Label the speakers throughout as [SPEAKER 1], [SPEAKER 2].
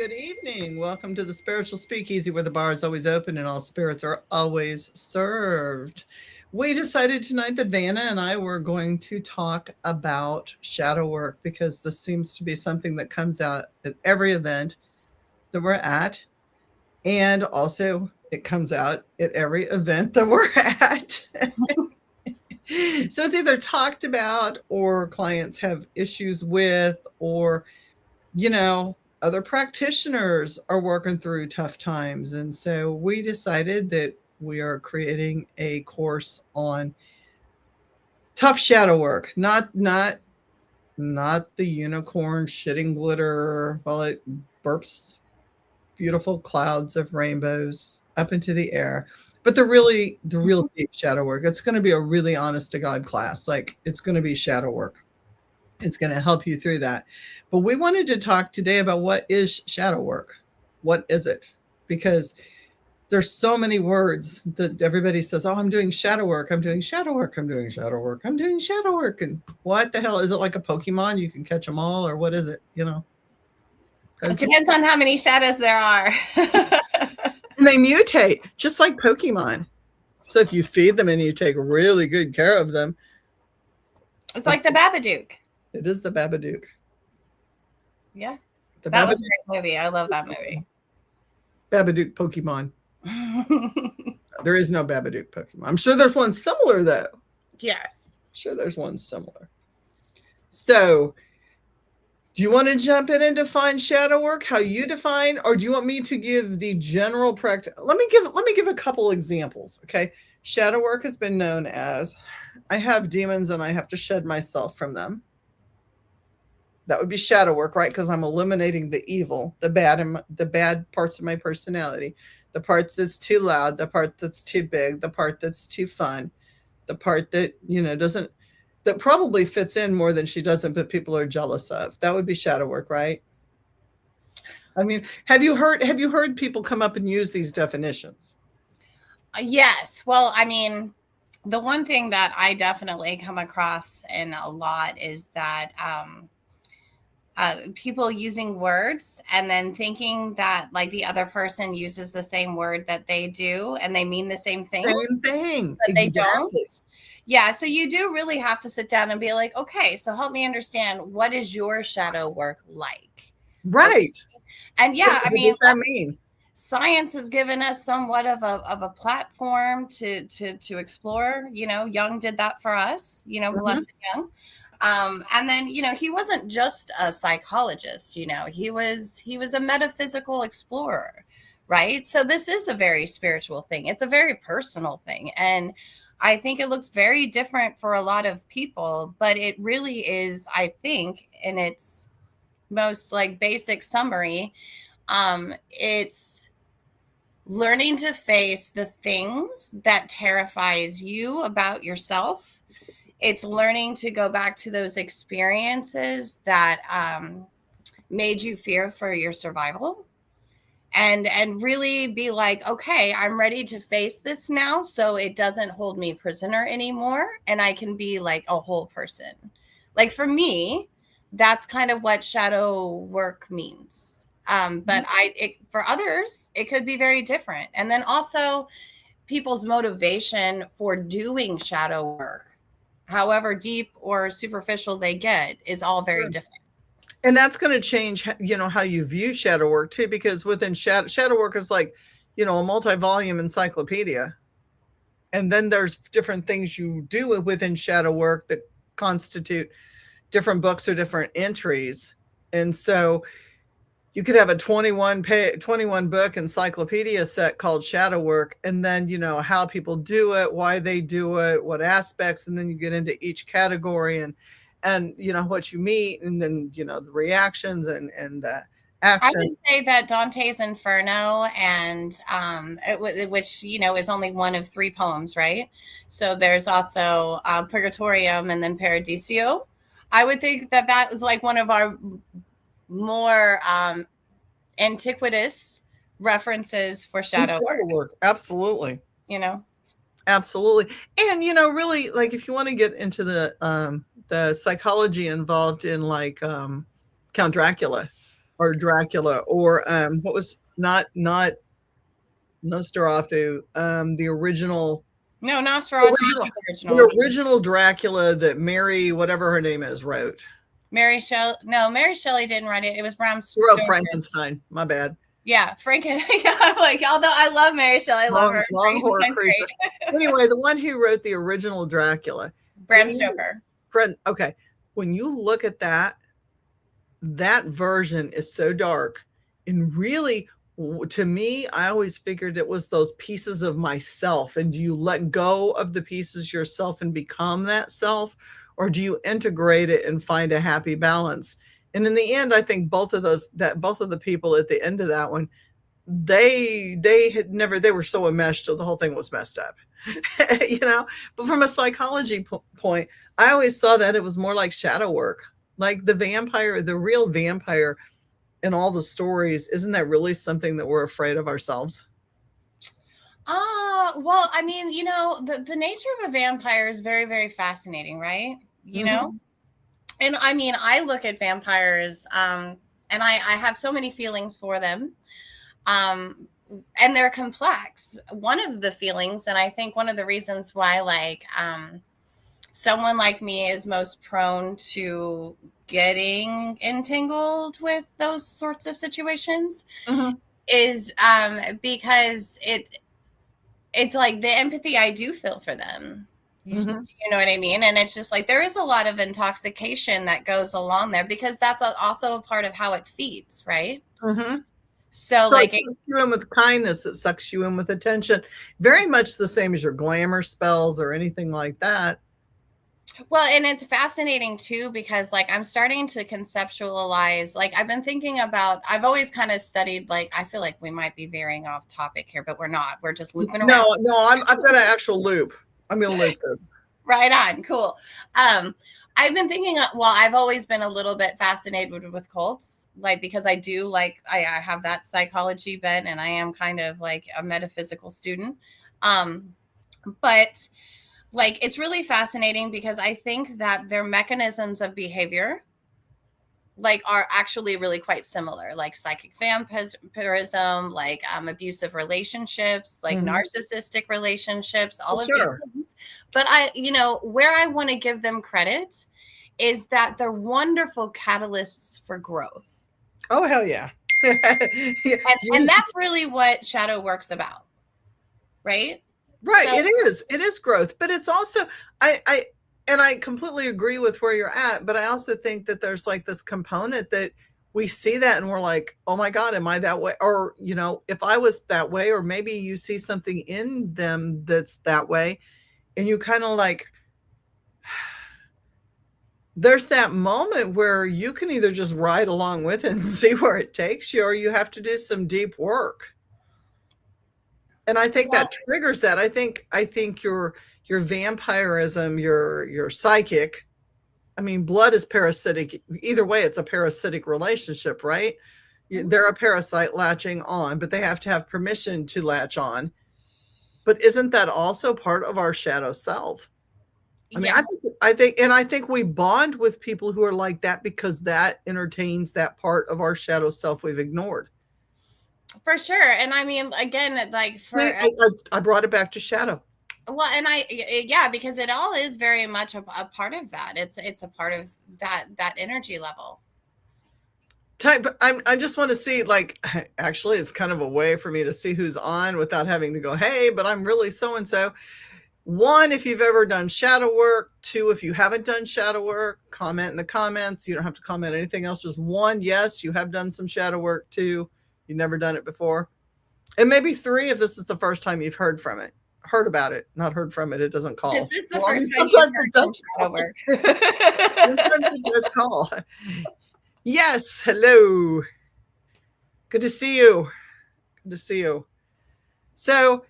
[SPEAKER 1] Good evening. Welcome to the Spiritual Speakeasy, where the bar is always open and all spirits are always served. We decided tonight that Vanna and I were going to talk about shadow work because this seems to be something that comes out at every event that we're at. And also, it comes out at every event that we're at. So it's either talked about or clients have issues with, or other practitioners are working through tough times. And so we decided that we are creating a course on tough shadow work, not the unicorn shitting glitter while it burps beautiful clouds of rainbows up into the air, but the real deep shadow work. It's going to be a really honest to God class. Like, it's going to be shadow work. It's going to help you through that. But we wanted to talk today about what is shadow work. What is it? Because there's so many words that everybody says, "Oh, I'm doing shadow work. I'm doing shadow work. I'm doing shadow work. I'm doing shadow work." And what the hell is it? Like a Pokemon? You can catch them all, or what is it?
[SPEAKER 2] It depends on how many shadows there are.
[SPEAKER 1] And they mutate, just like Pokemon. So if you feed them and you take really good care of them,
[SPEAKER 2] it's like the Babadook.
[SPEAKER 1] It is the Babadook.
[SPEAKER 2] Yeah. That was a great movie. I love that movie.
[SPEAKER 1] Babadook Pokemon. There is no Babadook Pokemon. I'm sure there's one similar, though.
[SPEAKER 2] Yes.
[SPEAKER 1] I'm sure there's one similar. So, do you want to jump in and define shadow work, how you define, or do you want me to give the general practice? Let me give a couple examples, okay? Shadow work has been known as, I have demons and I have to shed myself from them. That would be shadow work, right? Because I'm eliminating the evil, the bad parts of my personality, the parts that's too loud, the part that's too big, the part that's too fun, the part that that probably fits in more than she doesn't, but people are jealous of. That would be shadow work, right? I mean, have you heard people come up and use these definitions?
[SPEAKER 2] Yes. Well, I mean, the one thing that I definitely come across in a lot is that people using words and then thinking that like the other person uses the same word that they do and they mean the same thing.
[SPEAKER 1] Same thing.
[SPEAKER 2] But exactly. They don't. Yeah. So you do really have to sit down and be like, okay, so help me understand, what is your shadow work like?
[SPEAKER 1] Right. Okay.
[SPEAKER 2] And yeah,
[SPEAKER 1] what does that mean?
[SPEAKER 2] Science has given us somewhat of a platform to explore. Jung did that for us, blessed Jung. And then, he wasn't just a psychologist, he was a metaphysical explorer, right? So this is a very spiritual thing. It's a very personal thing. And I think it looks very different for a lot of people, but it really is, I think, in its most like basic summary, it's learning to face the things that terrifies you about yourself. It's learning to go back to those experiences that made you fear for your survival, and really be like, okay, I'm ready to face this now, so it doesn't hold me prisoner anymore, and I can be like a whole person. Like for me, that's kind of what shadow work means. But for others, it could be very different. And then also people's motivation for doing shadow work, however deep or superficial they get, is all very different.
[SPEAKER 1] And that's going to change, how you view shadow work too, because within shadow work is like, a multi-volume encyclopedia. And then there's different things you do within shadow work that constitute different books or different entries. And so you could have a 21 book encyclopedia set called shadow work, and then how people do it, why they do it, what aspects, and then you get into each category and what you meet, and then the reactions and the action.
[SPEAKER 2] I would say that Dante's Inferno and which is only one of 3 poems, right? So there's also Purgatorium and then Paradiso. I would think that was like one of our more antiquitous references for shadow
[SPEAKER 1] work. Absolutely.
[SPEAKER 2] Absolutely.
[SPEAKER 1] And really, like, if you want to get into the psychology involved in like Count Dracula, or Dracula, or what was not Nosferatu, the original.
[SPEAKER 2] No, Nosferatu
[SPEAKER 1] Original,
[SPEAKER 2] was original.
[SPEAKER 1] the original Dracula that Mary, whatever her name is, wrote.
[SPEAKER 2] Mary Shelley didn't write it. It was Bram
[SPEAKER 1] She wrote
[SPEAKER 2] Stoker.
[SPEAKER 1] Frankenstein. My bad.
[SPEAKER 2] Yeah, yeah, I'm like, although I love Mary Shelley, I love her.
[SPEAKER 1] Long horror creature. Anyway, the one who wrote the original Dracula,
[SPEAKER 2] Bram Stoker.
[SPEAKER 1] Okay, when you look at that version is so dark, and really, to me, I always figured it was those pieces of myself. And do you let go of the pieces yourself and become that self, or do you integrate it and find a happy balance? And in the end, I think both of the people at the end of that one, they were so enmeshed, so the whole thing was messed up. But from a psychology point, I always saw that it was more like shadow work, like the real vampire in all the stories. Isn't that really something that we're afraid of ourselves?
[SPEAKER 2] Well, I mean, the nature of a vampire is very, very fascinating, right? You know? And I mean, I look at vampires, and I have so many feelings for them. And they're complex. One of the feelings, and I think one of the reasons why, like, someone like me is most prone to getting entangled with those sorts of situations, is because it's like the empathy I do feel for them. You know what I mean? And it's just like there is a lot of intoxication that goes along there, because that's also a part of how it feeds, right? So like,
[SPEAKER 1] it sucks you in with kindness, it sucks you in with attention, very much the same as your glamour spells or anything like that.
[SPEAKER 2] Well, and it's fascinating too, because like I'm starting to conceptualize, like I've been thinking about, I've always kind of studied, like, I feel like we might be veering off topic here, but we're not. We're just looping around.
[SPEAKER 1] No, I've got an actual loop. I'm going to loop this.
[SPEAKER 2] Right on. Cool. I've been thinking, well, I've always been a little bit fascinated with cults, like, because I do like, I have that psychology bent, and I am kind of like a metaphysical student. But like, it's really fascinating because I think that their mechanisms of behavior, like, are actually really quite similar, like psychic vampirism, like abusive relationships, like narcissistic relationships, all of these things. But where I want to give them credit is that they're wonderful catalysts for growth.
[SPEAKER 1] Oh, hell yeah.
[SPEAKER 2] And that's really what shadow work's about, right?
[SPEAKER 1] Right. So, it is growth, but it's also, I completely agree with where you're at, but I also think that there's like this component that we see that and we're like, oh my God, am I that way? Or, if I was that way, or maybe you see something in them that's that way, and you kind of like, there's that moment where you can either just ride along with it and see where it takes you, or you have to do some deep work. And I think that triggers that. I think your vampirism, your psychic, I mean, blood is parasitic. Either way, it's a parasitic relationship, right? They're a parasite latching on, but they have to have permission to latch on. But isn't that also part of our shadow self? I mean, I think we bond with people who are like that because that entertains that part of our shadow self we've ignored.
[SPEAKER 2] For sure. And I mean, again, like
[SPEAKER 1] I brought it back to shadow.
[SPEAKER 2] Well, and because it all is very much a part of that. It's a part of that energy level.
[SPEAKER 1] I just want to see, like, actually, it's kind of a way for me to see who's on without having to go, hey, but I'm really so-and-so. 1, if you've ever done shadow work. 2, if you haven't done shadow work, comment in the comments. You don't have to comment anything else. Just 1, yes, you have done some shadow work. 2, you've never done it before. And maybe 3, if this is the first time you've heard about it, not heard from it. It doesn't call.
[SPEAKER 2] This is the first time sometimes it does shadow work.
[SPEAKER 1] Sometimes it does call. Yes. Hello. Good to see you. Good to see you. So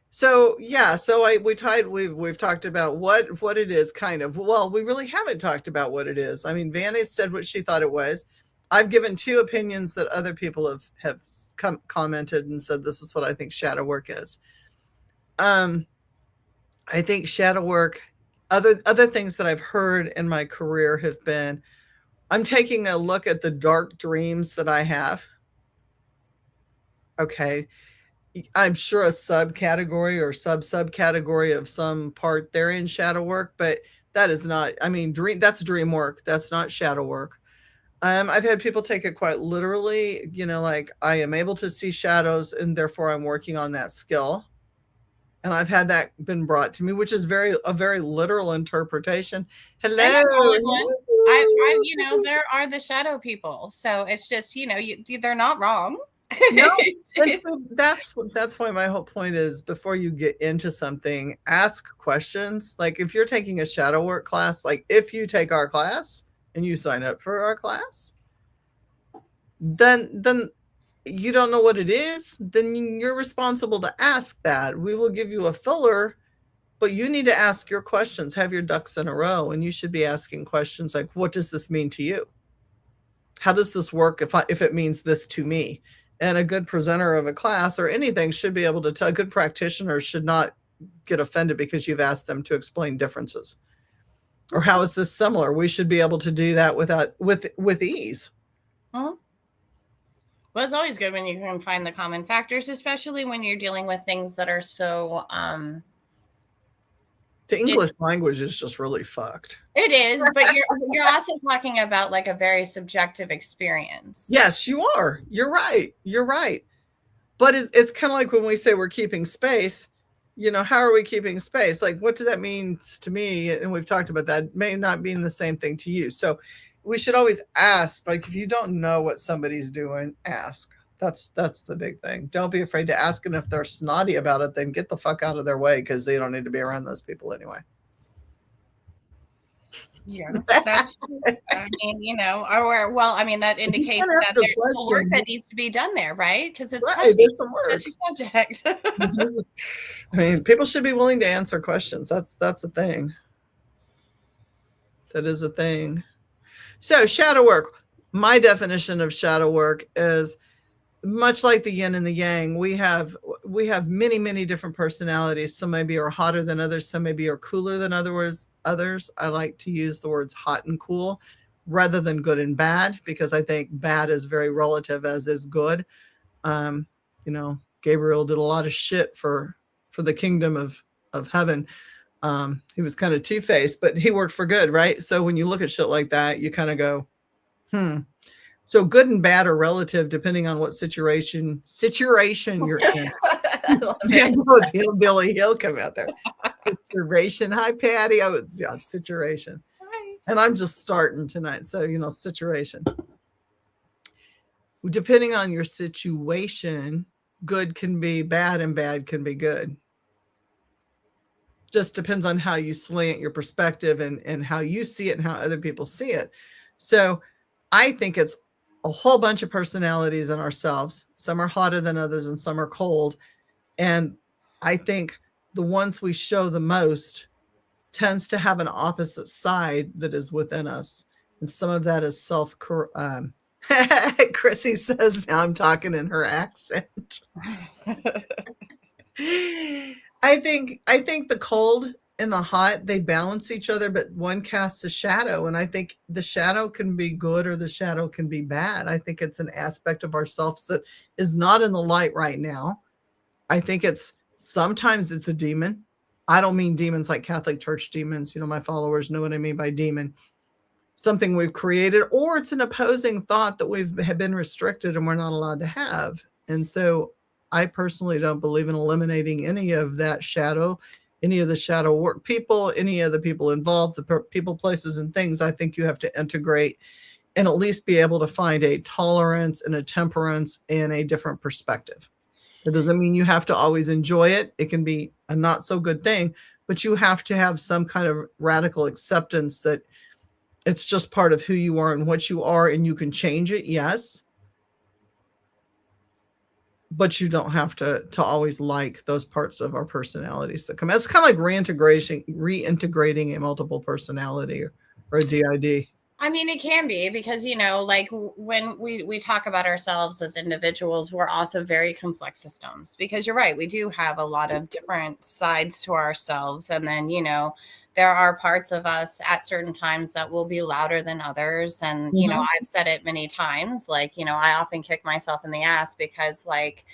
[SPEAKER 1] yeah, we've talked about what it is, kind of. Well, we really haven't talked about what it is. I mean, Vanna said what she thought it was. I've given 2 opinions that other people have commented and said, this is what I think shadow work is. I think shadow work, other things that I've heard in my career have been, I'm taking a look at the dark dreams that I have. okay, I'm sure a subcategory or subcategory of some part they're in shadow work, but that is not, I mean, that's dream work. That's not shadow work. I've had people take it quite literally, like I am able to see shadows and therefore I'm working on that skill. And I've had that been brought to me, which is a very literal interpretation.
[SPEAKER 2] And I'm the
[SPEAKER 1] Hello.
[SPEAKER 2] only one. There are the shadow people. So it's just, they're not wrong.
[SPEAKER 1] No, and so that's why my whole point is before you get into something, ask questions. Like if you're taking a shadow work class, like if you take our class and you sign up for our class, then you don't know what it is, then you're responsible to ask that. We will give you a filler, but you need to ask your questions, have your ducks in a row, and you should be asking questions like, what does this mean to you? How does this work if it means this to me? And a good presenter of a class or anything should be able to tell. Good practitioners should not get offended because you've asked them to explain differences. Or how is this similar? We should be able to do that with ease.
[SPEAKER 2] Well, it's always good when you can find the common factors, especially when you're dealing with things that are so
[SPEAKER 1] the English language is just really fucked.
[SPEAKER 2] It is, but you're also talking about like a very subjective experience.
[SPEAKER 1] Yes, you are. You're right. You're right. But it's kind of like when we say we're keeping space, how are we keeping space? Like, what does that mean to me? And we've talked about that. It may not mean the same thing to you. So we should always ask, like, if you don't know what somebody's doing, ask. That's the big thing. Don't be afraid to ask. And if they're snotty about it, then get the fuck out of their way because they don't need to be around those people anyway.
[SPEAKER 2] Yeah, that's true. I mean, that indicates that there's some work that needs to be done there, right? Because it's touchy subject.
[SPEAKER 1] I mean, people should be willing to answer questions. That's a thing. That is a thing. So shadow work. My definition of shadow work is much like the yin and the yang. We have many, many different personalities. Some maybe are hotter than others. Some maybe are cooler than others. I like to use the words hot and cool rather than good and bad, because I think bad is very relative, as is good. Gabriel did a lot of shit for the kingdom of heaven. He was kind of two-faced, but he worked for good, right? So when you look at shit like that, you kind of go, So good and bad are relative depending on what situation you're in. He'll come out there. Situation. Hi, Patty. Situation. Hi. And I'm just starting tonight. So, situation. Depending on your situation, good can be bad and bad can be good. Just depends on how you slant your perspective and how you see it and how other people see it. So I think it's a whole bunch of personalities in ourselves. Some are hotter than others and some are cold. And I think the ones we show the most tends to have an opposite side that is within us. And some of that is Chrissy says, now I'm talking in her accent. I think the cold and the hot, they balance each other, but one casts a shadow. And I think the shadow can be good or the shadow can be bad. I think it's an aspect of ourselves that is not in the light right now. I think sometimes it's a demon. I don't mean demons like Catholic Church demons. My followers know what I mean by demon. Something we've created, or it's an opposing thought that have been restricted and we're not allowed to have. And so I personally don't believe in eliminating any of that shadow, any of the shadow work people, any of the people involved, the people, places, and things. I think you have to integrate and at least be able to find a tolerance and a temperance and a different perspective. It doesn't mean you have to always enjoy it. It can be a not so good thing, but you have to have some kind of radical acceptance that it's just part of who you are and what you are, and you can change it. Yes. But you don't have to always like those parts of our personalities that come. It's kind of like reintegrating a multiple personality or a DID.
[SPEAKER 2] I mean, it can be because, like when we talk about ourselves as individuals, we're also very complex systems, because you're right. We do have a lot of different sides to ourselves. And then, there are parts of us at certain times that will be louder than others. And, I've said it many times, like, I often kick myself in the ass because, like,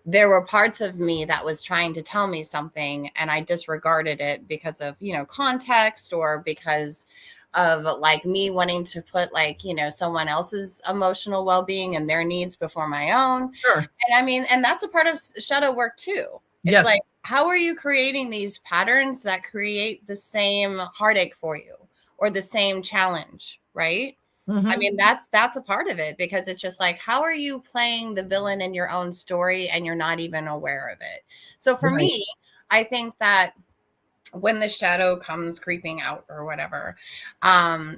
[SPEAKER 2] there were parts of me that was trying to tell me something, and I disregarded it because of, context, or because of like me wanting to put like, someone else's emotional well-being and their needs before my own.
[SPEAKER 1] Sure.
[SPEAKER 2] And I mean, and that's a part of shadow work too. It's
[SPEAKER 1] Yes.
[SPEAKER 2] like, how are you creating these patterns that create the same heartache for you or the same challenge, right?
[SPEAKER 1] Mm-hmm.
[SPEAKER 2] I mean, that's a part of it, because it's just like, how are you playing the villain in your own story and you're not even aware of it? So for me, I think that when the shadow comes creeping out or whatever,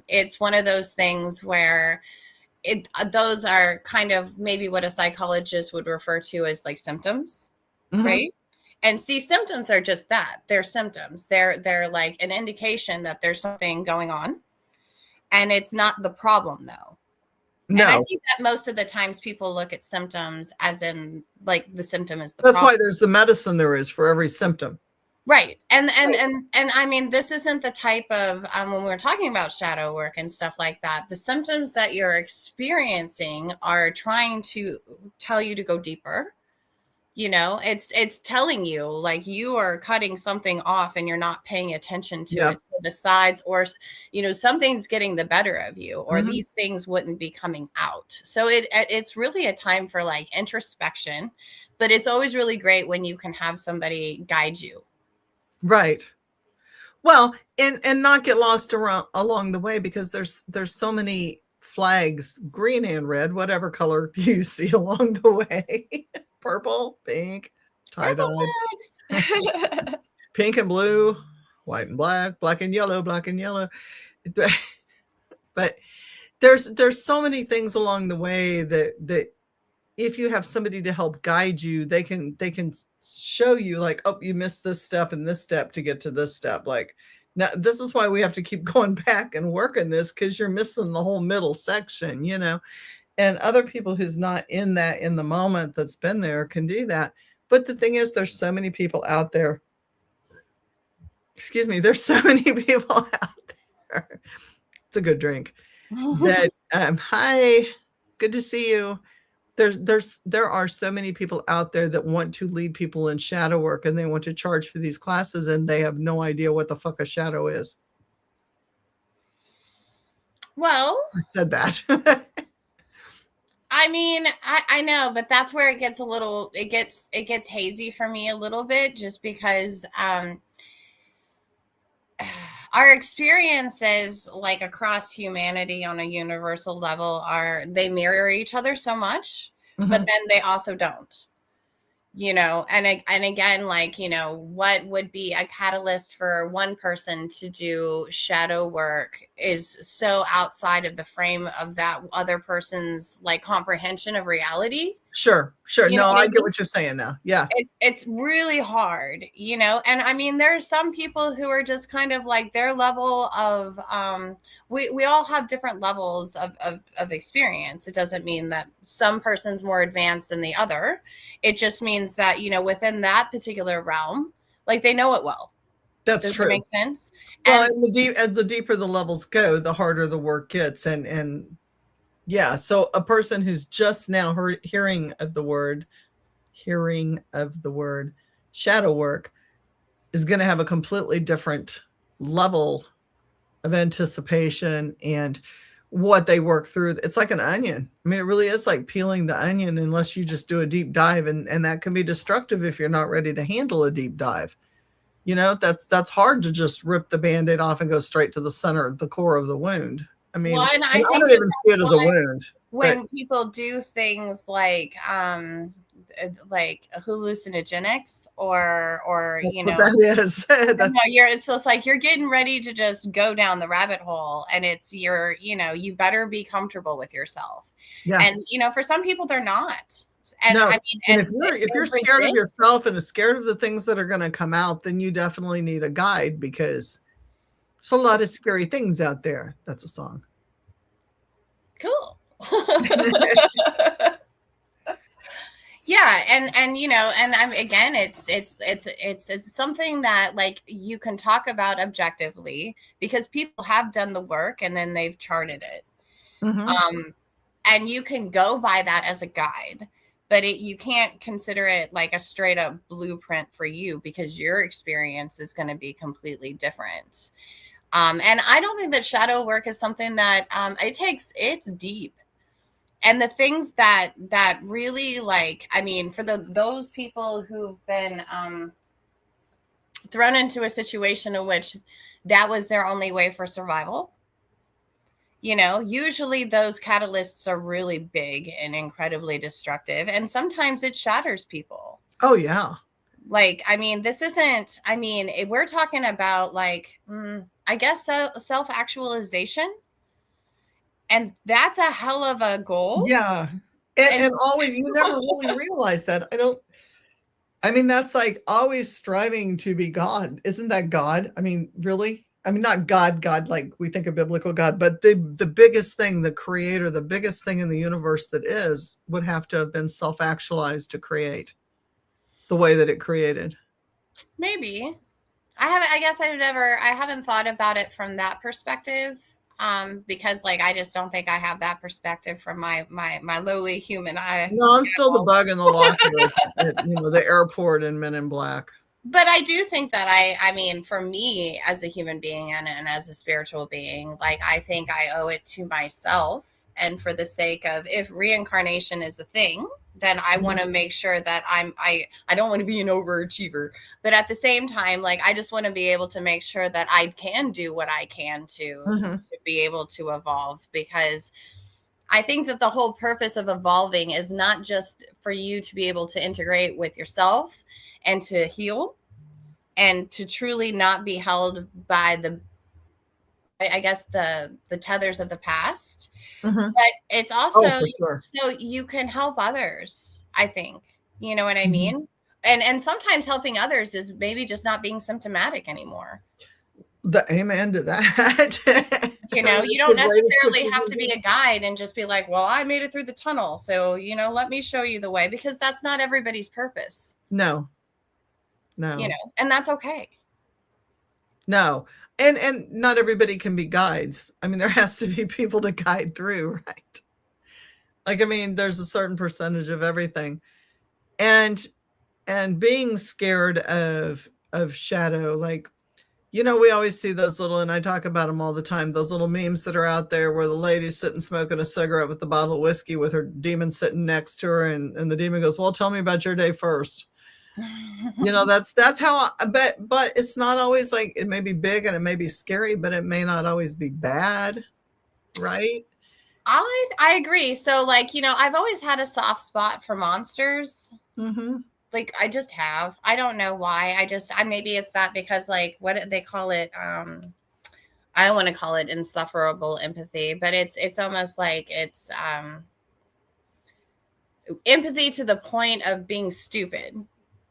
[SPEAKER 2] it's one of those things where those are kind of maybe what a psychologist would refer to as like symptoms, right? And see, symptoms are just that. They're symptoms. They're like an indication that there's something going on. And it's not the problem, though.
[SPEAKER 1] No.
[SPEAKER 2] And I think that most of the times people look at symptoms as in like the symptom is the
[SPEAKER 1] That's
[SPEAKER 2] problem.
[SPEAKER 1] why there's the medicine there is for every symptom.
[SPEAKER 2] Right. And I mean, this isn't the type of, when we're talking about shadow work and stuff like that, the symptoms that you're experiencing are trying to tell you to go deeper. It's telling you like you are cutting something off and you're not paying attention to it, to the sides, or, something's getting the better of you, or these things wouldn't be coming out. So it's really a time for like introspection, but it's always really great when you can have somebody guide you.
[SPEAKER 1] Right. Well, and not get lost along the way, because there's so many flags, green and red, whatever color you see along the way. Purple, pink, tie-dyed, pink and blue, white and black, black and yellow, black and yellow. But there's so many things along the way that if you have somebody to help guide you, they can show you like, oh, you missed this step and this step to get to this step. Like, now this is why we have to keep going back and working this, because you're missing the whole middle section, and other people who's not in the moment that's been there can do that. But the thing is, there's so many people out there. Excuse me. There's so many people out there. It's a good drink. That hi, good to see you. There are so many people out there that want to lead people in shadow work, and they want to charge for these classes, and they have no idea what the fuck a shadow is.
[SPEAKER 2] Well,
[SPEAKER 1] I said that.
[SPEAKER 2] I mean, I know, but that's where it gets it gets hazy for me a little bit, just because our experiences like across humanity on a universal level they mirror each other so much, but then they also don't. And again, like, what would be a catalyst for one person to do shadow work is so outside of the frame of that other person's like comprehension of reality.
[SPEAKER 1] Sure. No, I get what you're saying now. Yeah.
[SPEAKER 2] It's really hard, and I mean, there's some people who are just kind of like their level of, we all have different levels of experience. It doesn't mean that some person's more advanced than the other. It just means that, within that particular realm, like they know it well.
[SPEAKER 1] That's true.
[SPEAKER 2] Does that make sense?
[SPEAKER 1] Well, as the deeper the levels go, the harder the work gets. And yeah, so a person who's just now hearing of the word shadow work is going to have a completely different level of anticipation and what they work through. It's like an onion. I mean, it really is like peeling the onion, unless you just do a deep dive, and that can be destructive if you're not ready to handle a deep dive. That's hard to just rip the Band-Aid off and go straight to the center, the core of the wound. I mean, I don't even see it as a wound.
[SPEAKER 2] When people do things like hallucinogenics or
[SPEAKER 1] that's what that is.
[SPEAKER 2] It's just like you're getting ready to just go down the rabbit hole, and it's you better be comfortable with yourself.
[SPEAKER 1] Yeah.
[SPEAKER 2] And for some people they're not. And
[SPEAKER 1] no.
[SPEAKER 2] I mean,
[SPEAKER 1] if you're scared of yourself and scared of the things that are going to come out, then you definitely need a guide, because there's a lot of scary things out there. That's a song.
[SPEAKER 2] Cool. Yeah, and I'm again, it's something that like you can talk about objectively, because people have done the work and then they've charted it. And you can go by that as a guide. but you can't consider it like a straight up blueprint for you, because your experience is going to be completely different. And I don't think that shadow work is something that it's deep. And the things that really, like, I mean, for those people who've been thrown into a situation in which that was their only way for survival, usually those catalysts are really big and incredibly destructive, and sometimes it shatters people.
[SPEAKER 1] Oh yeah.
[SPEAKER 2] Like, I mean, we're talking about, like, I guess, self-actualization, and that's a hell of a goal.
[SPEAKER 1] Yeah. And always, you never really realize that. I mean, that's like always striving to be God. Isn't that God? I mean, really? I mean, not God, like we think of biblical God, but the biggest thing, the creator, the biggest thing in the universe that would have to have been self-actualized to create the way that it created.
[SPEAKER 2] Maybe. I guess I haven't thought about it from that perspective. Because, like, I just don't think I have that perspective from my lowly human eye.
[SPEAKER 1] No, I'm still the bug in the locker at the airport in Men in Black.
[SPEAKER 2] But I do think that I mean, for me as a human being and as a spiritual being, like, I think I owe it to myself. And for the sake of, if reincarnation is a thing, then I want to make sure that I don't want to be an overachiever, but at the same time, like, I just want to be able to make sure that I can do what I can to be able to evolve, because I think that the whole purpose of evolving is not just for you to be able to integrate with yourself and to heal and to truly not be held by the tethers of the past, but it's also so you can help others, I think. You know what I mean? And sometimes helping others is maybe just not being symptomatic anymore.
[SPEAKER 1] Amen to that.
[SPEAKER 2] You don't necessarily have to be a guide and just be like, well, I made it through the tunnel, so, let me show you the way, because that's not everybody's purpose.
[SPEAKER 1] No.
[SPEAKER 2] And that's okay.
[SPEAKER 1] No. And not everybody can be guides. I mean, there has to be people to guide through, right? Like, I mean, there's a certain percentage of everything. And being scared of shadow, like, we always see those little, and I talk about them all the time, those little memes that are out there where the lady's sitting smoking a cigarette with a bottle of whiskey with her demon sitting next to her, and the demon goes, well, tell me about your day first. That's how but it's not always, like, it may be big and it may be scary, but it may not always be bad, right?
[SPEAKER 2] I agree. So, like, I've always had a soft spot for monsters. Like, I just have. I don't know why. Maybe it's that, because, like, what they call it, I want to call it insufferable empathy, but it's almost like it's empathy to the point of being stupid.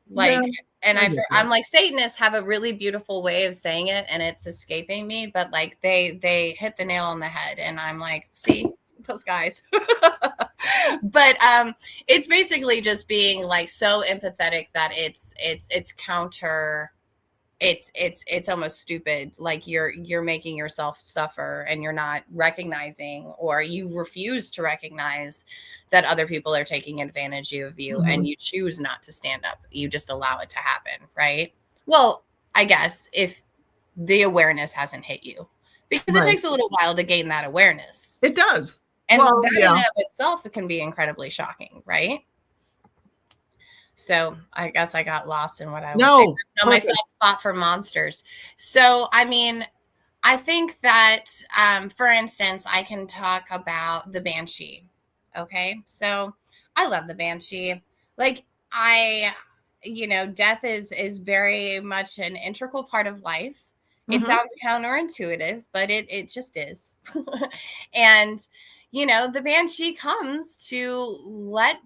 [SPEAKER 2] Like, and I'm like, Satanists have a really beautiful way of saying it, and it's escaping me, but, like, they hit the nail on the head, and I'm like, see, those guys. But it's basically just being, like, so empathetic that it's counter. It's almost stupid. Like, you're making yourself suffer, and you're not recognizing, or you refuse to recognize that other people are taking advantage of you, and you choose not to stand up. You just allow it to happen, right? Well, I guess if the awareness hasn't hit you, because it takes a little while to gain that awareness.
[SPEAKER 1] It does.
[SPEAKER 2] And that in and of itself, it can be incredibly shocking, right? So I guess I got lost in what I was saying. No, my soft spot for monsters. So, I mean, I think that, for instance, I can talk about the Banshee. Okay. So I love the Banshee. Like, death is very much an integral part of life. It sounds counterintuitive, but it just is. And, the Banshee comes to let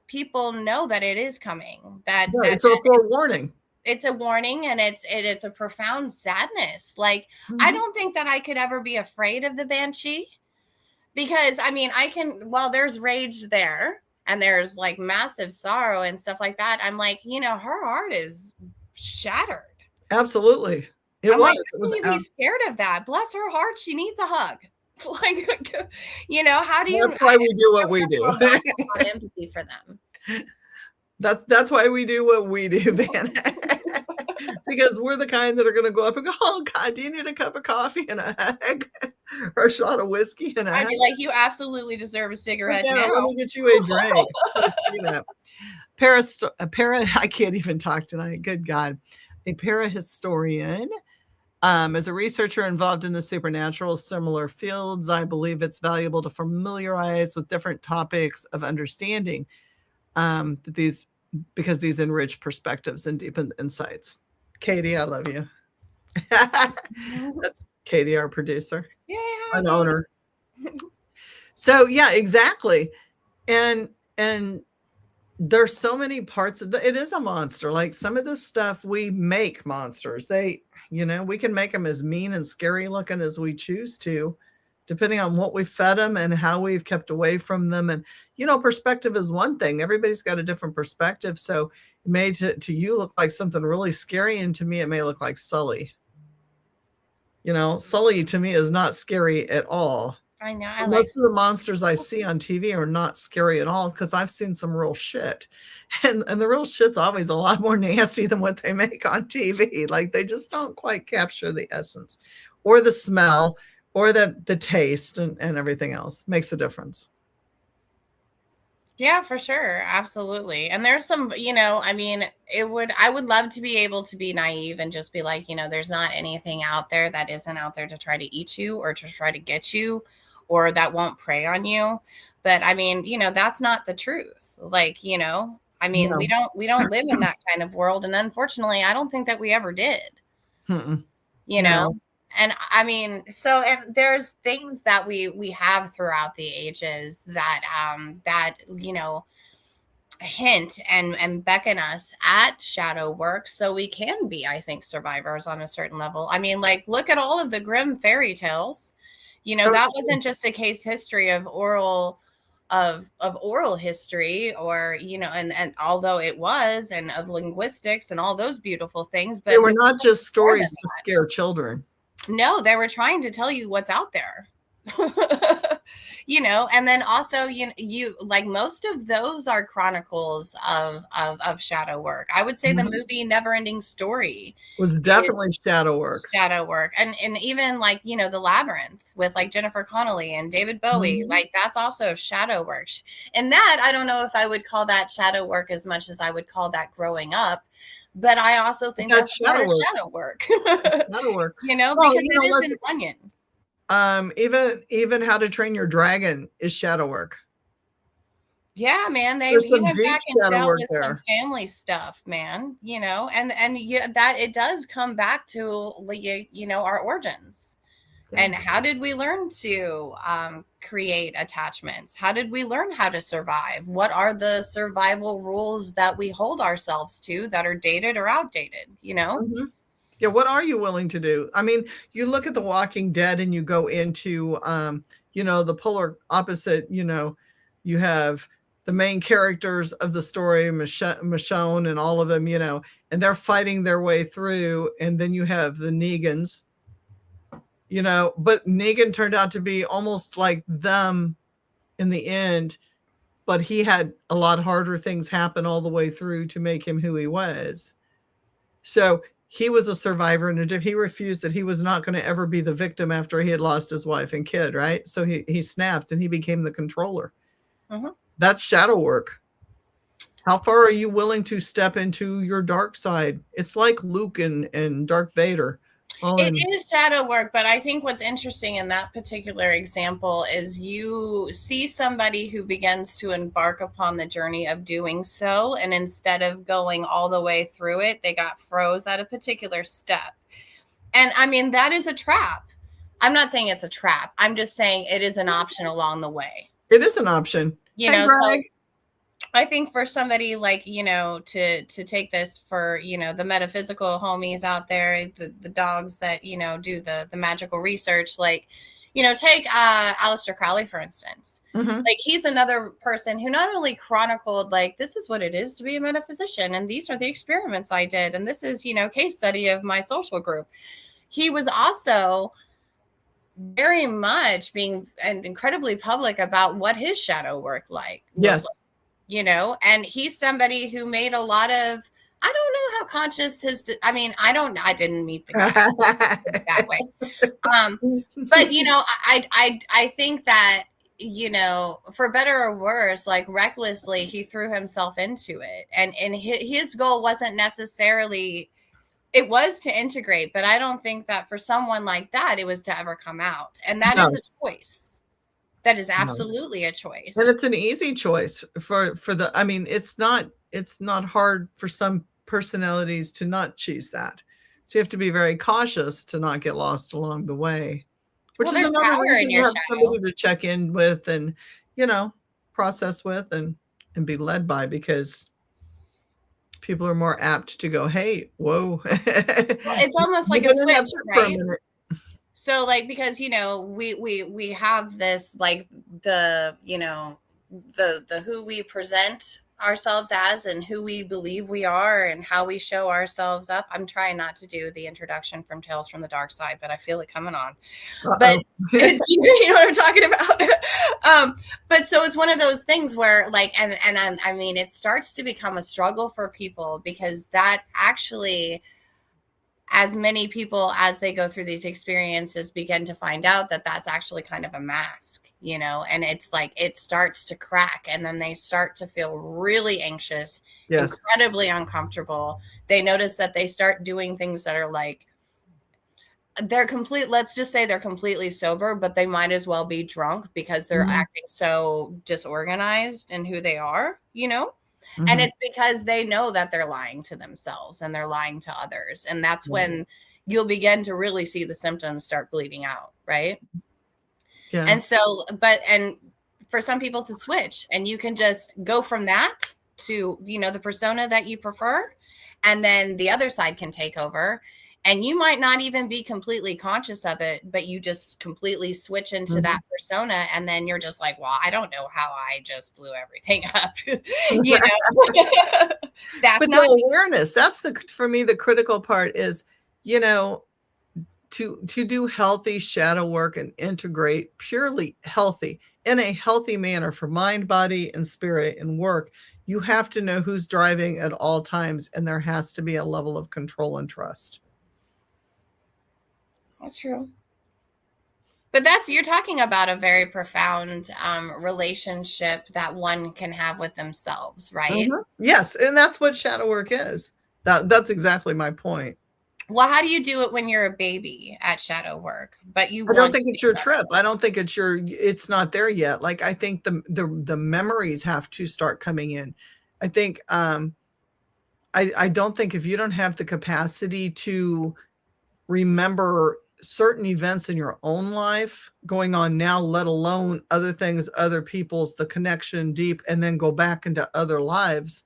[SPEAKER 2] people know that it is coming. That
[SPEAKER 1] it's a forewarning.
[SPEAKER 2] It's a warning, and it's a profound sadness. Like, I don't think that I could ever be afraid of the Banshee, because, I mean, while there's rage there and there's, like, massive sorrow and stuff like that, I'm like, her heart is shattered.
[SPEAKER 1] Absolutely.
[SPEAKER 2] It was be scared of that. Bless her heart. She needs a hug. Like, how do you?
[SPEAKER 1] That's why we do what we do.
[SPEAKER 2] Empathy for them.
[SPEAKER 1] That's why we do what we do, Van. Because we're the kind that are going to go up and go, oh God, do you need a cup of coffee and a hug? Or a shot of whiskey and a hug?
[SPEAKER 2] I'd be like, you absolutely deserve a cigarette
[SPEAKER 1] Yeah,
[SPEAKER 2] now.
[SPEAKER 1] let me get you a drink. I can't even talk tonight. Good God. A parahistorian. As a researcher involved in the supernatural, similar fields, I believe it's valuable to familiarize with different topics of understanding because these enrich perspectives and deepen insights. Katie, I love you. That's Katie, our producer, an owner. So yeah, exactly. And there's so many parts of it is a monster. Like some of this stuff we make monsters. We can make them as mean and scary looking as we choose to, depending on what we fed them and how we've kept away from them. And, perspective is one thing. Everybody's got a different perspective. So it may to you look like something really scary. And to me, it may look like Sully. Sully to me is not scary at all.
[SPEAKER 2] I know.
[SPEAKER 1] Most of the monsters I see on TV are not scary at all because I've seen some real shit. And the real shit's always a lot more nasty than what they make on TV. Like they just don't quite capture the essence or the smell or the taste and everything else. Makes a difference.
[SPEAKER 2] Yeah, for sure. Absolutely. And there's some, I would love to be able to be naive and just be like, there's not anything out there that isn't out there to try to eat you or to try to get you or that won't prey on you. But I mean, that's not the truth. Like, no. we don't live in that kind of world. And unfortunately, I don't think that we ever did,
[SPEAKER 1] No.
[SPEAKER 2] And I mean, and there's things that we have throughout the ages that hint and beckon us at shadow work so we can be, I think, survivors on a certain level. I mean, like, look at all of the Grimm fairy tales. That wasn't just a case history of oral history or, and although it was, and of linguistics and all those beautiful things, but
[SPEAKER 1] they were not just stories to scare children.
[SPEAKER 2] No, they were trying to tell you what's out there. And then also, you like most of those are chronicles of shadow work. I would say the movie Neverending Story
[SPEAKER 1] was definitely shadow work.
[SPEAKER 2] And even like, The Labyrinth with like Jennifer Connelly and David Bowie, like that's also shadow work. And that, I don't know if I would call that shadow work as much as I would call that growing up. But I also think that's shadow work.
[SPEAKER 1] Shadow work.
[SPEAKER 2] Because it is an onion.
[SPEAKER 1] Even How to Train Your Dragon is shadow work.
[SPEAKER 2] Yeah, man.
[SPEAKER 1] There's some deep shadow work there.
[SPEAKER 2] Some family stuff, man. And that it does come back to our origins. And how did we learn to create attachments? How did we learn how to survive? What are the survival rules that we hold ourselves to that are dated or outdated? Yeah,
[SPEAKER 1] what are you willing to do? I mean, you look at The Walking Dead and you go into, the polar opposite. You have the main characters of the story, Michonne and all of them, and they're fighting their way through. And then you have the Negans. But Negan turned out to be almost like them in the end, but he had a lot harder things happen all the way through to make him who he was. So he was a survivor, and he refused that he was not going to ever be the victim after he had lost his wife and kid, right? So he snapped and he became the controller. That's shadow work. How far are you willing to step into your dark side? It's like Luke and Darth Vader.
[SPEAKER 2] It is shadow work, but I think what's interesting in that particular example is you see somebody who begins to embark upon the journey of doing so, and instead of going all the way through it, they got froze at a particular step. And I mean, that is a trap. I'm not saying it's a trap. I'm just saying it is an option along the way.
[SPEAKER 1] It is an option.
[SPEAKER 2] So I think for somebody like, to take this for, the metaphysical homies out there, the dogs that, do the magical research, like, take Aleister Crowley, for instance. Like, he's another person who not only chronicled, like, this is what it is to be a metaphysician, and these are the experiments I did, and this is, case study of my social group. He was also very much being incredibly public about what his shadow work like.
[SPEAKER 1] Yes.
[SPEAKER 2] you know, and he's somebody who made a lot of, I don't know how conscious I mean, I didn't meet the guy that way. But you know, I think that, you know, for better or worse, like recklessly, he threw himself into it, and his goal wasn't necessarily, it was to integrate, but I don't think that for someone like that, it was to ever come out, and that is a choice. That is absolutely a choice,
[SPEAKER 1] and it's an easy choice for the. I mean, it's not hard for some personalities to not choose that. So you have to be very cautious to not get lost along the way. Which is another reason you have somebody to check in with and, you know, process with and be led by, because people are more apt to go, hey, whoa.
[SPEAKER 2] Well, it's almost like a switch, right? So like, because, you know, we have this, like the, you know, the who we present ourselves as and who we believe we are and how we show ourselves up. I'm trying not to do the introduction from Tales from the Dark Side, but I feel it coming on. But it's, you know what I'm talking about. But so it's one of those things where like, and I mean, it starts to become a struggle for people, because that actually, as many people as they go through these experiences begin to find out that that's actually kind of a mask, you know, and it's like it starts to crack, and then they start to feel really anxious, incredibly uncomfortable. They notice that they start doing things that are like, let's just say they're completely sober, but they might as well be drunk because they're acting so disorganized in who they are, you know? And it's because they know that they're lying to themselves and they're lying to others. And that's when you'll begin to really see the symptoms start bleeding out, right? Yeah. And so, and for some people to switch, and you can just go from that to, you know, the persona that you prefer, and then the other side can take over. And you might not even be completely conscious of it, but you just completely switch into that persona. And then you're just like, well, I don't know how I just blew everything up. You know,
[SPEAKER 1] that's not awareness. That's for me, the critical part is, you know, to do healthy shadow work and integrate purely healthy in a healthy manner for mind, body, and spirit and work, you have to know who's driving at all times. And there has to be a level of control and trust.
[SPEAKER 2] That's true. But you're talking about a very profound relationship that one can have with themselves, right?
[SPEAKER 1] Yes. And that's what shadow work is. That's exactly my point.
[SPEAKER 2] Well, how do you do it when you're a baby at shadow work? But
[SPEAKER 1] I don't think it's your trip. I don't think it's not there yet. Like, I think the memories have to start coming in. I think, I don't think if you don't have the capacity to remember certain events in your own life going on now, let alone other things, other people's, the connection deep, and then go back into other lives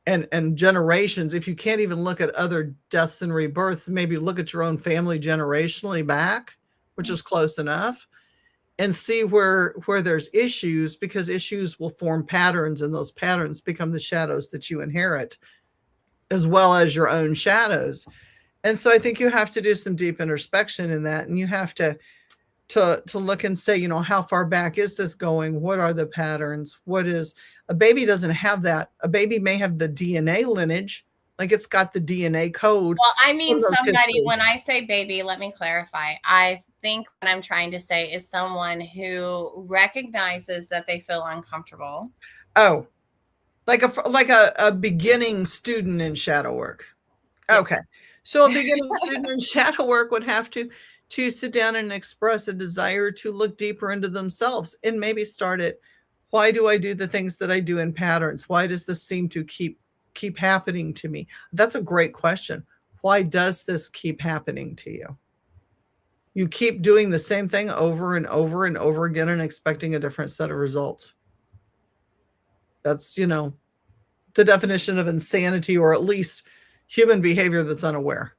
[SPEAKER 1] and generations. If you can't even look at other deaths and rebirths, maybe look at your own family generationally back, which is close enough, and see where there's issues, because issues will form patterns, and those patterns become the shadows that you inherit, as well as your own shadows. And so I think you have to do some deep introspection in that. And you have to look and say, you know, how far back is this going? What are the patterns? A baby doesn't have that. A baby may have the DNA lineage, like it's got the DNA code.
[SPEAKER 2] Well, I mean, somebody, when I say baby, let me clarify. I think what I'm trying to say is someone who recognizes that they feel uncomfortable.
[SPEAKER 1] Oh, like a beginning student in shadow work. Okay. So a beginning student in shadow work would have to sit down and express a desire to look deeper into themselves, and maybe start it. Why do I do the things that I do in patterns? Why does this seem to keep happening to me? That's a great question. Why does this keep happening to you? You keep doing the same thing over and over and over again and expecting a different set of results. That's, you know, the definition of insanity, or at least human behavior that's unaware.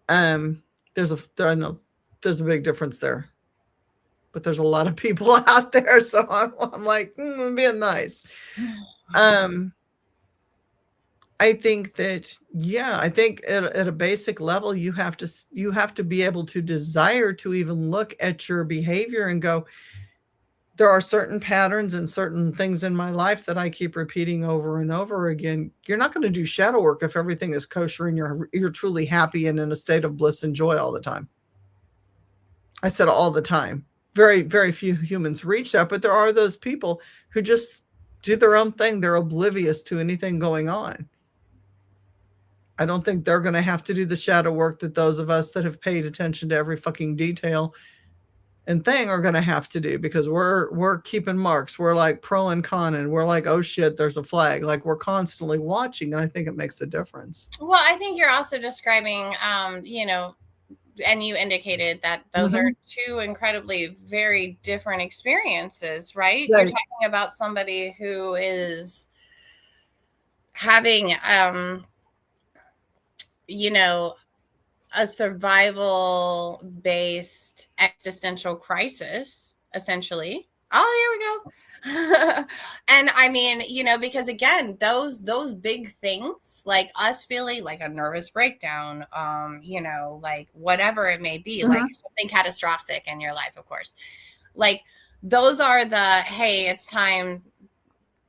[SPEAKER 1] There's a big difference there, but there's a lot of people out there. So I'm like, I'm being nice. I think that, I think at a basic level, you have to be able to desire to even look at your behavior and go, there are certain patterns and certain things in my life that I keep repeating over and over again. You're not going to do shadow work if everything is kosher and you're truly happy and in a state of bliss and joy all the time. I said all the time. Very, very few humans reach that, but there are those people who just do their own thing. They're oblivious to anything going on. I don't think they're going to have to do the shadow work that those of us that have paid attention to every fucking detail and thing are going to have to do, because we're keeping marks. We're like pro and con, and we're like, oh shit, there's a flag. Like, we're constantly watching, and I think it makes a difference.
[SPEAKER 2] Well, I think you're also describing, and you indicated that those are two incredibly very different experiences, right? You're talking about somebody who is having, a survival based existential crisis, essentially. Oh, here we go. And I mean, because again, those big things, like us feeling like a nervous breakdown, like whatever it may be, like something catastrophic in your life, of course, like those are hey, it's time.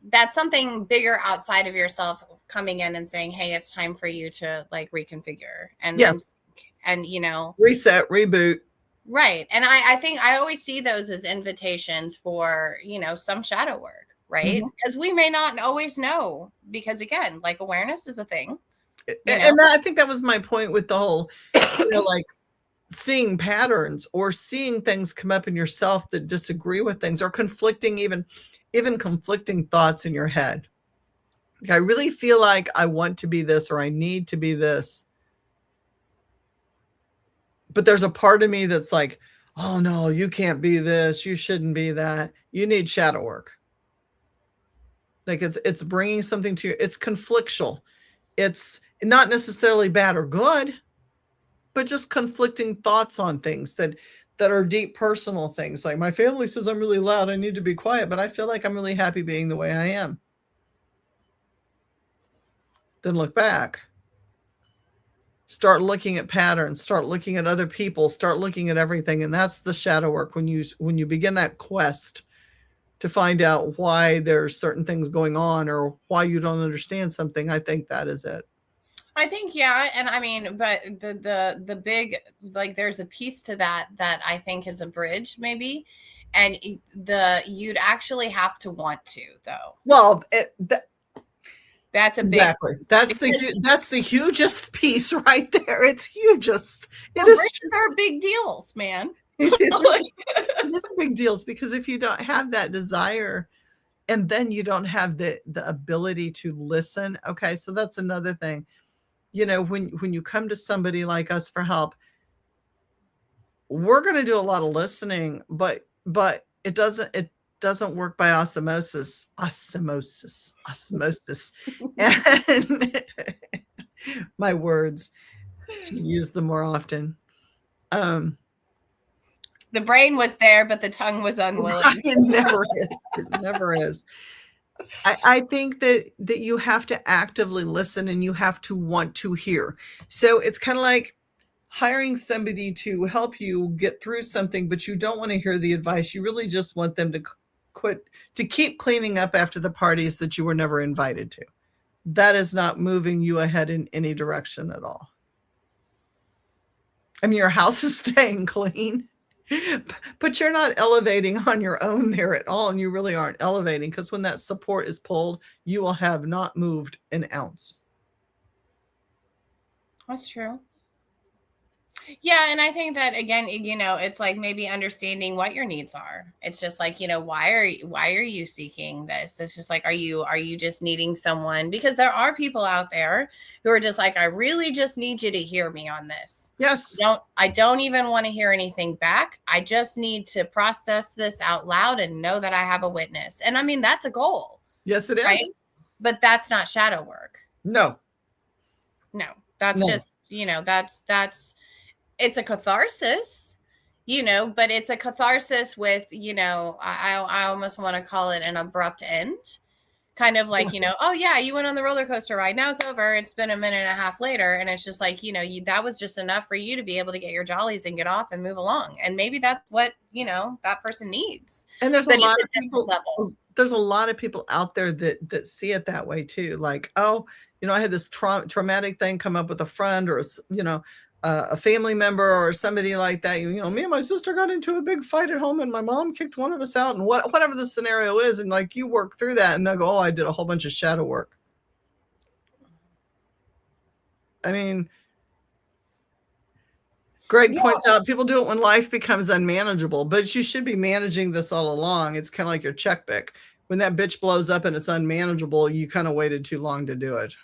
[SPEAKER 2] That's something bigger outside of yourself coming in and saying, hey, it's time for you to like reconfigure and
[SPEAKER 1] reset, reboot.
[SPEAKER 2] Right. And I think I always see those as invitations for, some shadow work, right? Because we may not always know, because again, like awareness is a thing.
[SPEAKER 1] And I think that was my point with the whole, like seeing patterns or seeing things come up in yourself that disagree with things, or conflicting, even conflicting thoughts in your head. Like, I really feel like I want to be this, or I need to be this. But there's a part of me that's like, oh no, you can't be this. You shouldn't be that. You need shadow work. Like, it's bringing something to you. It's conflictual. It's not necessarily bad or good, but just conflicting thoughts on things that are deep personal things. Like, my family says I'm really loud. I need to be quiet, but I feel like I'm really happy being the way I am. Then look back. Start looking at patterns, start looking at other people, start looking at everything. And that's the shadow work. When you begin that quest to find out why there's certain things going on, or why you don't understand something, I think that is it.
[SPEAKER 2] I think, yeah. And I mean, but the big, like, there's a piece to that I think is a bridge, maybe. And you'd actually have to want to, though.
[SPEAKER 1] Well,
[SPEAKER 2] that's a big,
[SPEAKER 1] exactly. That's the hugest piece right there. It's hugest.
[SPEAKER 2] Bridges are big deals, man.
[SPEAKER 1] It is big deals, because if you don't have that desire, and then you don't have the ability to listen. Okay, so that's another thing. When you come to somebody like us for help, we're going to do a lot of listening, but it doesn't work by osmosis. And my words, should use them more often.
[SPEAKER 2] The brain was there, but the tongue was unwilling.
[SPEAKER 1] It never is. I think that you have to actively listen, and you have to want to hear. So it's kind of like hiring somebody to help you get through something, but you don't want to hear the advice. You really just want them to keep cleaning up after the parties that you were never invited to. That is not moving you ahead in any direction at all. I mean, your house is staying clean, but you're not elevating on your own there at all. And you really aren't elevating, because when that support is pulled, you will have not moved an ounce.
[SPEAKER 2] That's true. Yeah. And I think that, again, it's like maybe understanding what your needs are. It's just like, why are you seeking this? It's just like, are you just needing someone? Because there are people out there who are just like, I really just need you to hear me on this.
[SPEAKER 1] Yes.
[SPEAKER 2] I don't even want to hear anything back. I just need to process this out loud and know that I have a witness. And I mean, that's a goal.
[SPEAKER 1] Yes, it is.
[SPEAKER 2] Right? But that's not shadow work.
[SPEAKER 1] No.
[SPEAKER 2] That's just, that's it's a catharsis, but it's a catharsis with, I almost want to call it an abrupt end, kind of like, oh yeah, you went on the roller coaster ride. Now it's over. It's been a minute and a half later. And it's just like, that was just enough for you to be able to get your jollies and get off and move along. And maybe that's what, that person needs.
[SPEAKER 1] And there's a lot of people there's a lot of people out there that see it that way too. Like, oh, I had this traumatic thing come up with a friend or, a family member or somebody like that. Me and my sister got into a big fight at home and my mom kicked one of us out and whatever the scenario is. And like, you work through that and they'll go, oh, I did a whole bunch of shadow work. I mean, Greg points out people do it when life becomes unmanageable, but you should be managing this all along. It's kind of like your checkbook. When that bitch blows up and it's unmanageable, you kind of waited too long to do it.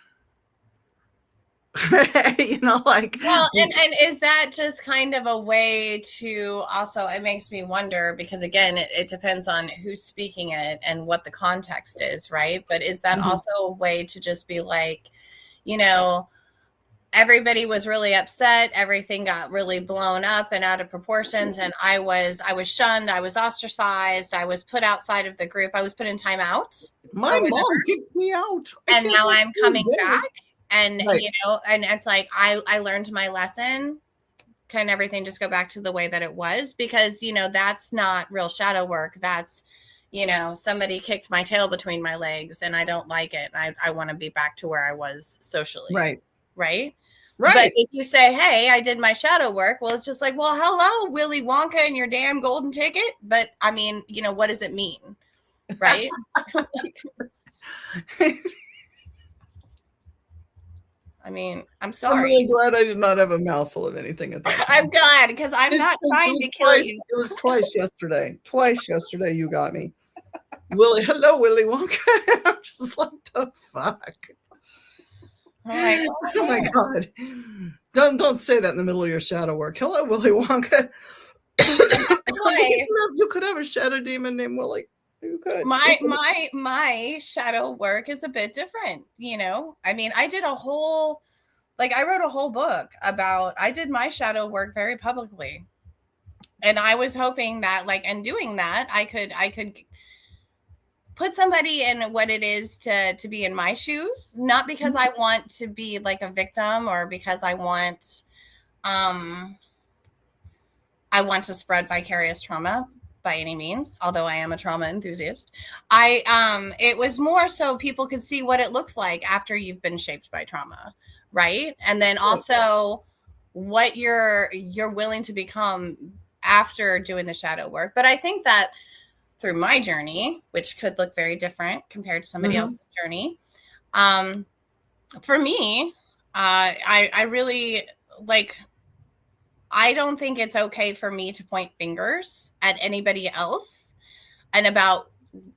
[SPEAKER 2] Well, and is that just kind of a way to also, it makes me wonder, because again, it depends on who's speaking it and what the context is, right? But is that also a way to just be like, everybody was really upset, everything got really blown up and out of proportions, and I was shunned, I was ostracized, I was put outside of the group, I was put in timeout.
[SPEAKER 1] My mom kicked me out.
[SPEAKER 2] And now I'm coming back. And, and it's like, I learned my lesson. Can everything just go back to the way that it was? Because, that's not real shadow work. That's, somebody kicked my tail between my legs and I don't like it. And I want to be back to where I was socially.
[SPEAKER 1] Right.
[SPEAKER 2] Right. But if you say, hey, I did my shadow work, well, it's just like, well, hello, Willy Wonka and your damn golden ticket. But I mean, what does it mean? Right. I mean, I'm sorry.
[SPEAKER 1] I'm really glad I did not have a mouthful of anything at that time.
[SPEAKER 2] I'm glad, because I'm not trying to kill you.
[SPEAKER 1] It was twice yesterday. Twice yesterday you got me. Hello, Willy Wonka. I'm just like, the fuck? Oh my God. Don't say that in the middle of your shadow work. Hello, Willy Wonka. You could have a shadow demon named Willy. You could.
[SPEAKER 2] My shadow work is a bit different, I mean, I did I wrote a whole book about, I did my shadow work very publicly. And I was hoping that, and doing that, I could put somebody in what it is to be in my shoes, not because I want to be like a victim or because I want to spread vicarious trauma by any means, although I am a trauma enthusiast. It was more so people could see what it looks like after you've been shaped by trauma, right? And then also what you're willing to become after doing the shadow work. But I think that through my journey, which could look very different compared to somebody else's journey, for me, I really I don't think it's okay for me to point fingers at anybody else and about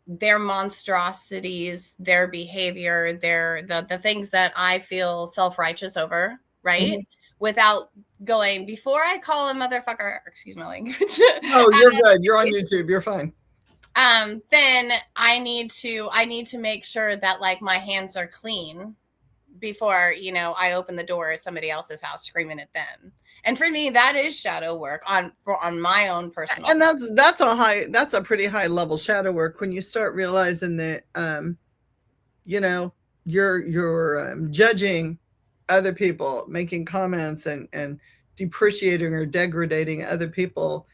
[SPEAKER 2] their monstrosities, their behavior, the things that I feel self-righteous over, right? Without going, before I call a motherfucker, excuse my language.
[SPEAKER 1] Oh, you're good. You're on YouTube. You're fine.
[SPEAKER 2] Then I need to make sure that my hands are clean before, I open the door at somebody else's house screaming at them. And for me, that is shadow work on my own personal.
[SPEAKER 1] And that's a pretty high level shadow work when you start realizing that, you're judging other people, making comments and depreciating or degrading other people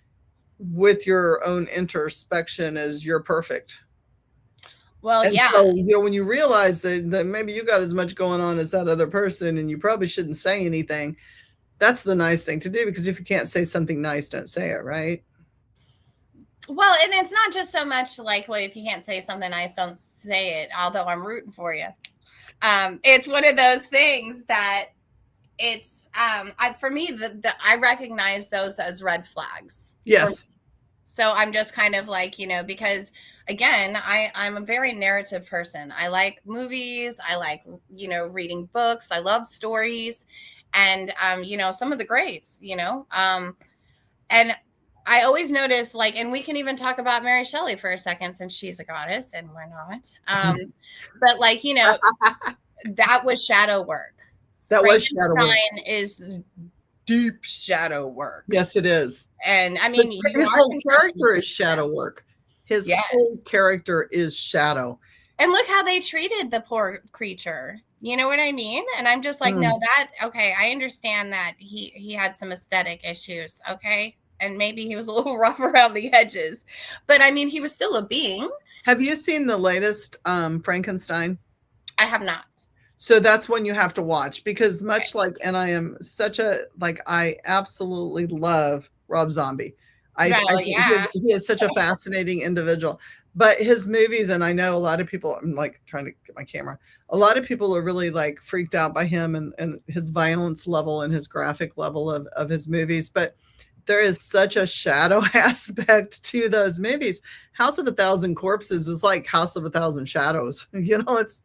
[SPEAKER 1] with your own introspection as you're perfect.
[SPEAKER 2] Well,
[SPEAKER 1] and
[SPEAKER 2] yeah.
[SPEAKER 1] So, when you realize that maybe you got as much going on as that other person and you probably shouldn't say anything, that's the nice thing to do, because if you can't say something nice, don't say it, right?
[SPEAKER 2] Well, and it's not just so much if you can't say something nice, don't say it, although I'm rooting for you. It's one of those things that it's, for me, I recognize those as red flags.
[SPEAKER 1] Yes.
[SPEAKER 2] So I'm just kind of because again, I'm a very narrative person. I like movies. I like, reading books. I love stories and, some of the greats, and I always notice and we can even talk about Mary Shelley for a second, since she's a goddess and we're not. But that was shadow work.
[SPEAKER 1] That was shadow work.
[SPEAKER 2] Is deep shadow work.
[SPEAKER 1] Yes, it is.
[SPEAKER 2] And I mean,
[SPEAKER 1] his whole character is shadow work. His whole character is shadow.
[SPEAKER 2] And look how they treated the poor creature. You know what I mean? And I'm just like, no, okay, I understand that he had some aesthetic issues, okay? And maybe he was a little rough around the edges. But I mean, he was still a being.
[SPEAKER 1] Have you seen the latest Frankenstein?
[SPEAKER 2] I have not.
[SPEAKER 1] So that's one you have to watch, because much like, and I am such a, like, I absolutely love Rob Zombie. I think he is such a fascinating individual. But his movies, and I know a lot of people, I'm like trying to get my camera, a lot of people are really like freaked out by him and his violence level and his graphic level of his movies. But there is such a shadow aspect to those movies. House of a Thousand Corpses is like House of a Thousand Shadows. It's,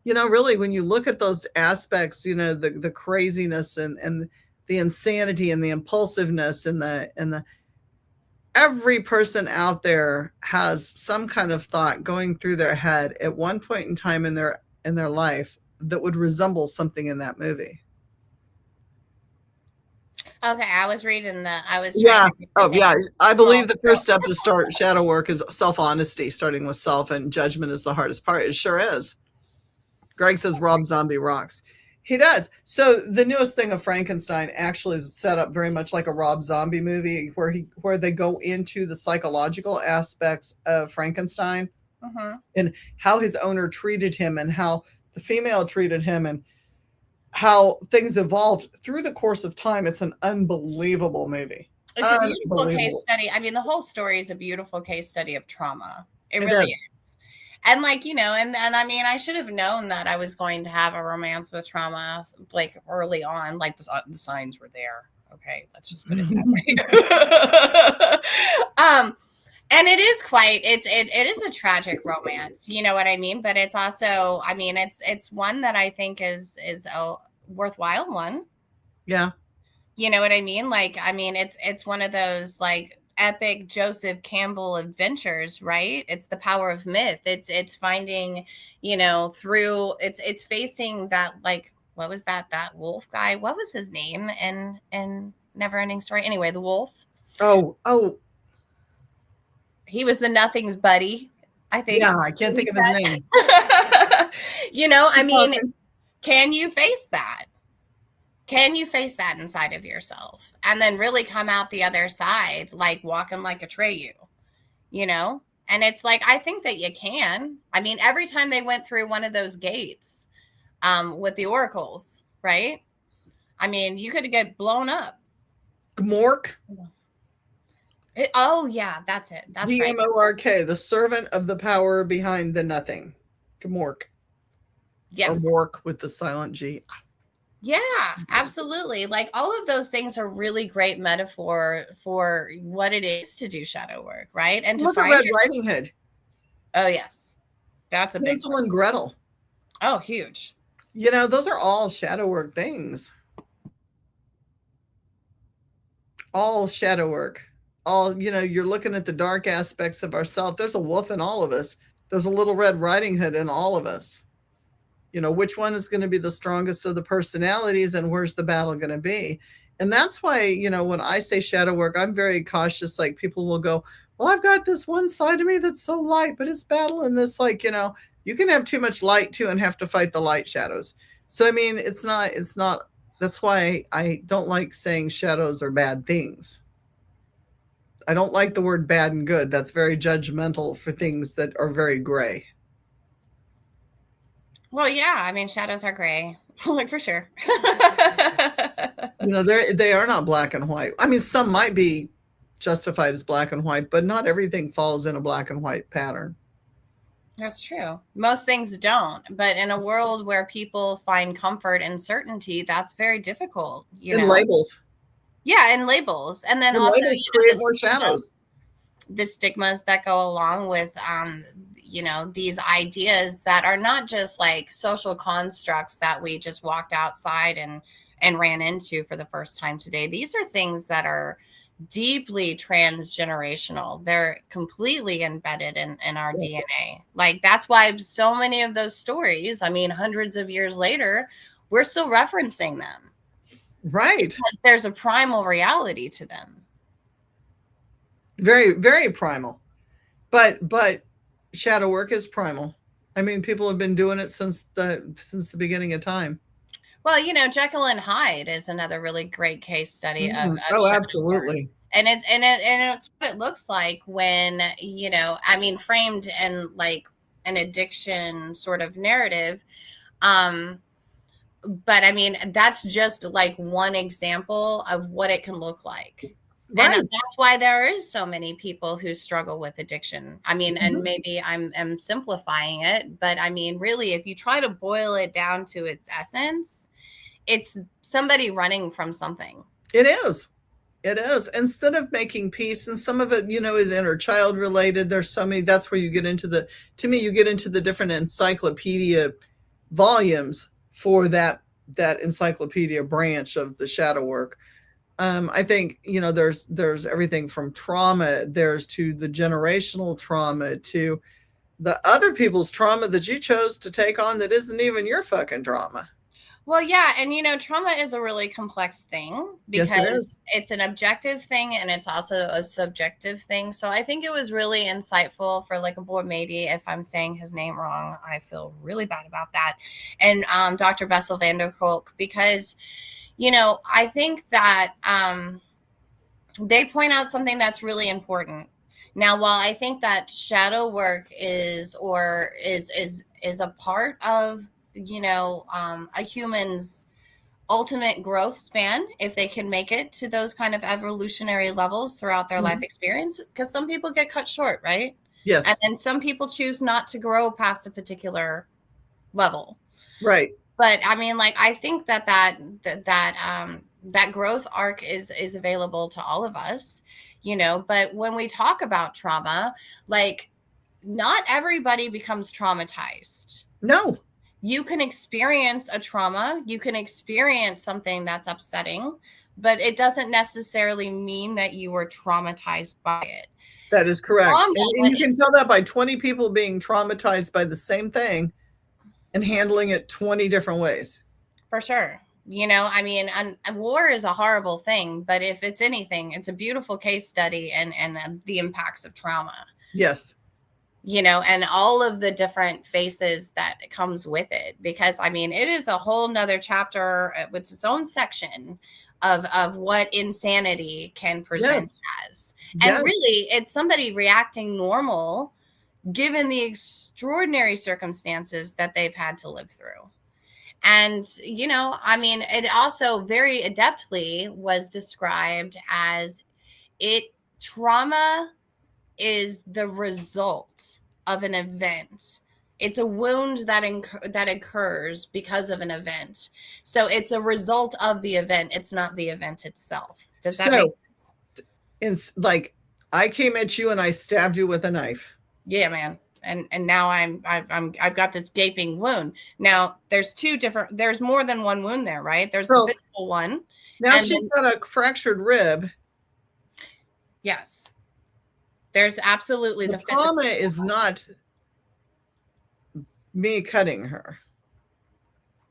[SPEAKER 1] really, when you look at those aspects, the craziness and the insanity and the impulsiveness and the every person out there has some kind of thought going through their head at one point in time in their life that would resemble something in that movie.
[SPEAKER 2] Okay, I was reading
[SPEAKER 1] yeah. Oh, yeah. I believe the first step to start shadow work is self-honesty, starting with self, and judgment is the hardest part. It sure is. Greg says Rob Zombie rocks. He does. So the newest thing of Frankenstein actually is set up very much like a Rob Zombie movie, where they go into the psychological aspects of Frankenstein and how his owner treated him and how the female treated him and how things evolved through the course of time. It's an unbelievable movie.
[SPEAKER 2] It's a beautiful case study. I mean, the whole story is a beautiful case study of trauma. It really is. And like, and I mean, I should have known that I was going to have a romance with trauma, like early on, like the signs were there. Okay. Let's just put it that way. And it is it is a tragic romance. You know what I mean? But it's also, I mean, it's one that I think is a worthwhile one.
[SPEAKER 1] Yeah.
[SPEAKER 2] You know what I mean? Like, I mean, it's one of those like epic Joseph Campbell adventures, right? It's the power of myth. It's finding, through it's facing that, like, what was that wolf guy? What was his name in Neverending Story? Anyway, the wolf.
[SPEAKER 1] Oh.
[SPEAKER 2] He was the Nothing's buddy, I think.
[SPEAKER 1] Yeah, I can't think of his name.
[SPEAKER 2] I mean, can you face that? Can you face that inside of yourself and then really come out the other side, like walking like Atreyu, And it's like, I think that you can. I mean, every time they went through one of those gates with the oracles, right? I mean, you could get blown up.
[SPEAKER 1] Gmork?
[SPEAKER 2] Oh, yeah, that's it. That's
[SPEAKER 1] Gmork, the servant of the power behind the nothing. Gmork.
[SPEAKER 2] Yes.
[SPEAKER 1] Or Mork with the silent G.
[SPEAKER 2] Yeah, absolutely. Like, all of those things are really great metaphor for what it is to do shadow work, right? And
[SPEAKER 1] look at Red Riding Hood.
[SPEAKER 2] Oh, yes. That's a big
[SPEAKER 1] Hansel and Gretel.
[SPEAKER 2] Oh, huge.
[SPEAKER 1] Those are all shadow work things. All shadow work. All, you're looking at the dark aspects of ourselves. There's a wolf in all of us. There's a little Red Riding Hood in all of us. Which one is going to be the strongest of the personalities and where's the battle going to be? And that's why, when I say shadow work, I'm very cautious. Like, people will go, well, I've got this one side of me that's so light, but it's battling this, like, you can have too much light too and have to fight the light shadows. So, I mean, it's not, that's why I don't like saying shadows are bad things. I don't like the word bad and good. That's very judgmental for things that are very gray.
[SPEAKER 2] Well, yeah, I mean, shadows are gray, like, for sure.
[SPEAKER 1] They are not black and white. I mean, some might be justified as black and white, but not everything falls in a black and white pattern.
[SPEAKER 2] That's true. Most things don't, but in a world where people find comfort and certainty, that's very difficult.
[SPEAKER 1] Labels.
[SPEAKER 2] Yeah, and labels, and then also
[SPEAKER 1] create more shadows.
[SPEAKER 2] The stigmas that go along with these ideas that are not just like social constructs that we just walked outside and ran into for the first time today. These are things that are deeply transgenerational. They're completely embedded in our DNA. Like, that's why so many of those stories, I mean, hundreds of years later, we're still referencing them.
[SPEAKER 1] Right.
[SPEAKER 2] Because there's a primal reality to them.
[SPEAKER 1] Very, very primal. But shadow work is primal. I mean, people have been doing it since the beginning of time.
[SPEAKER 2] Well, Jekyll and Hyde is another really great case study of
[SPEAKER 1] Oh,
[SPEAKER 2] shadow work.
[SPEAKER 1] absolutely.
[SPEAKER 2] And it's what it looks like when, I mean, framed in like an addiction sort of narrative. But I mean, that's just like one example of what it can look like.
[SPEAKER 1] Right.
[SPEAKER 2] And that's why there is so many people who struggle with addiction. I mean, and maybe I'm simplifying it, but I mean, really, if you try to boil it down to its essence, it's somebody running from something.
[SPEAKER 1] It is. It is. Instead of making peace, and some of it, is inner child related. There's so many. That's where you get into to me, you get into the different encyclopedia volumes for that encyclopedia branch of the shadow work. I think, there's everything from trauma, there's to the generational trauma, to the other people's trauma that you chose to take on that isn't even your fucking trauma.
[SPEAKER 2] Well, yeah, and trauma is a really complex thing because
[SPEAKER 1] Yes,
[SPEAKER 2] it's an objective thing and it's also a subjective thing. So I think it was really insightful for like a boy, maybe if I'm saying his name wrong, I feel really bad about that. And Dr. Bessel van der Kolk, because I think that they point out something that's really important. Now, while I think that shadow work is a part of a human's ultimate growth span, if they can make it to those kind of evolutionary levels throughout their life experience, because some people get cut short, right?
[SPEAKER 1] Yes.
[SPEAKER 2] And then some people choose not to grow past a particular level.
[SPEAKER 1] Right.
[SPEAKER 2] But I mean, like, I think that growth arc is available to all of us, but when we talk about trauma, like, not everybody becomes traumatized.
[SPEAKER 1] No.
[SPEAKER 2] You can experience a trauma, you can experience something that's upsetting, but it doesn't necessarily mean that you were traumatized by it.
[SPEAKER 1] That is correct. And you can tell that by 20 people being traumatized by the same thing and handling it 20 different ways.
[SPEAKER 2] For sure. I mean, war is a horrible thing, but if it's anything, it's a beautiful case study and the impacts of trauma.
[SPEAKER 1] Yes.
[SPEAKER 2] And all of the different faces that comes with it, because I mean, it is a whole nother chapter with its own section of what insanity can present as. And really, it's somebody reacting normal given the extraordinary circumstances that they've had to live through. And, I mean, it also very adeptly was described as trauma is the result of an event. It's a wound that occurs because of an event. So it's a result of the event. It's not the event itself. Does that make sense?
[SPEAKER 1] It's like I came at you and I stabbed you with a knife.
[SPEAKER 2] Yeah, man. And now I've got this gaping wound. Now there's more than one wound there, right? There's the physical one.
[SPEAKER 1] Now she's got a fractured rib.
[SPEAKER 2] Yes. There's absolutely
[SPEAKER 1] the trauma is not me cutting her.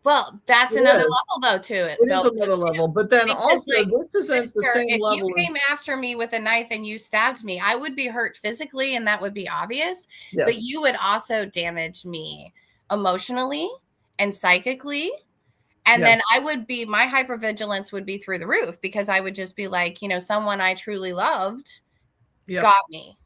[SPEAKER 2] Well, that's another level though to it.
[SPEAKER 1] It is another level, but then also this isn't the same level.
[SPEAKER 2] If you came after me with a knife and you stabbed me, I would be hurt physically and that would be obvious, but you would also damage me emotionally and psychically. And then my hypervigilance would be through the roof, because I would just be like, someone I truly loved got me.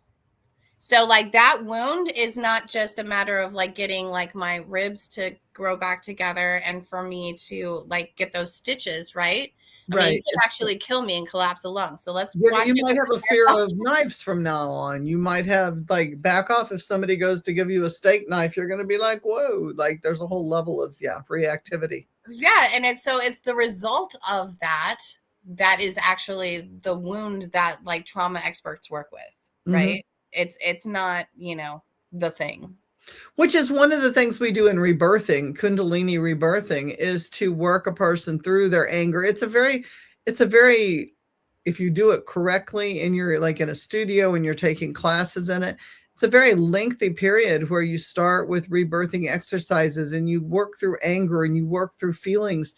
[SPEAKER 2] So like that wound is not just a matter of like getting like my ribs to grow back together and for me to like get those stitches, right? I mean, you could actually kill me and collapse a lung. So let's watch.
[SPEAKER 1] You might have a fear of knives from now on. You might have like back off if somebody goes to give you a steak knife. You're going to be like, whoa, like there's a whole level of reactivity.
[SPEAKER 2] Yeah, and it's the result of that is actually the wound that like trauma experts work with, right? It's not, the thing.
[SPEAKER 1] Which is one of the things we do in rebirthing, Kundalini rebirthing, is to work a person through their anger. It's a very, if you do it correctly and you're like in a studio and you're taking classes in it, it's a very lengthy period where you start with rebirthing exercises and you work through anger and you work through feelings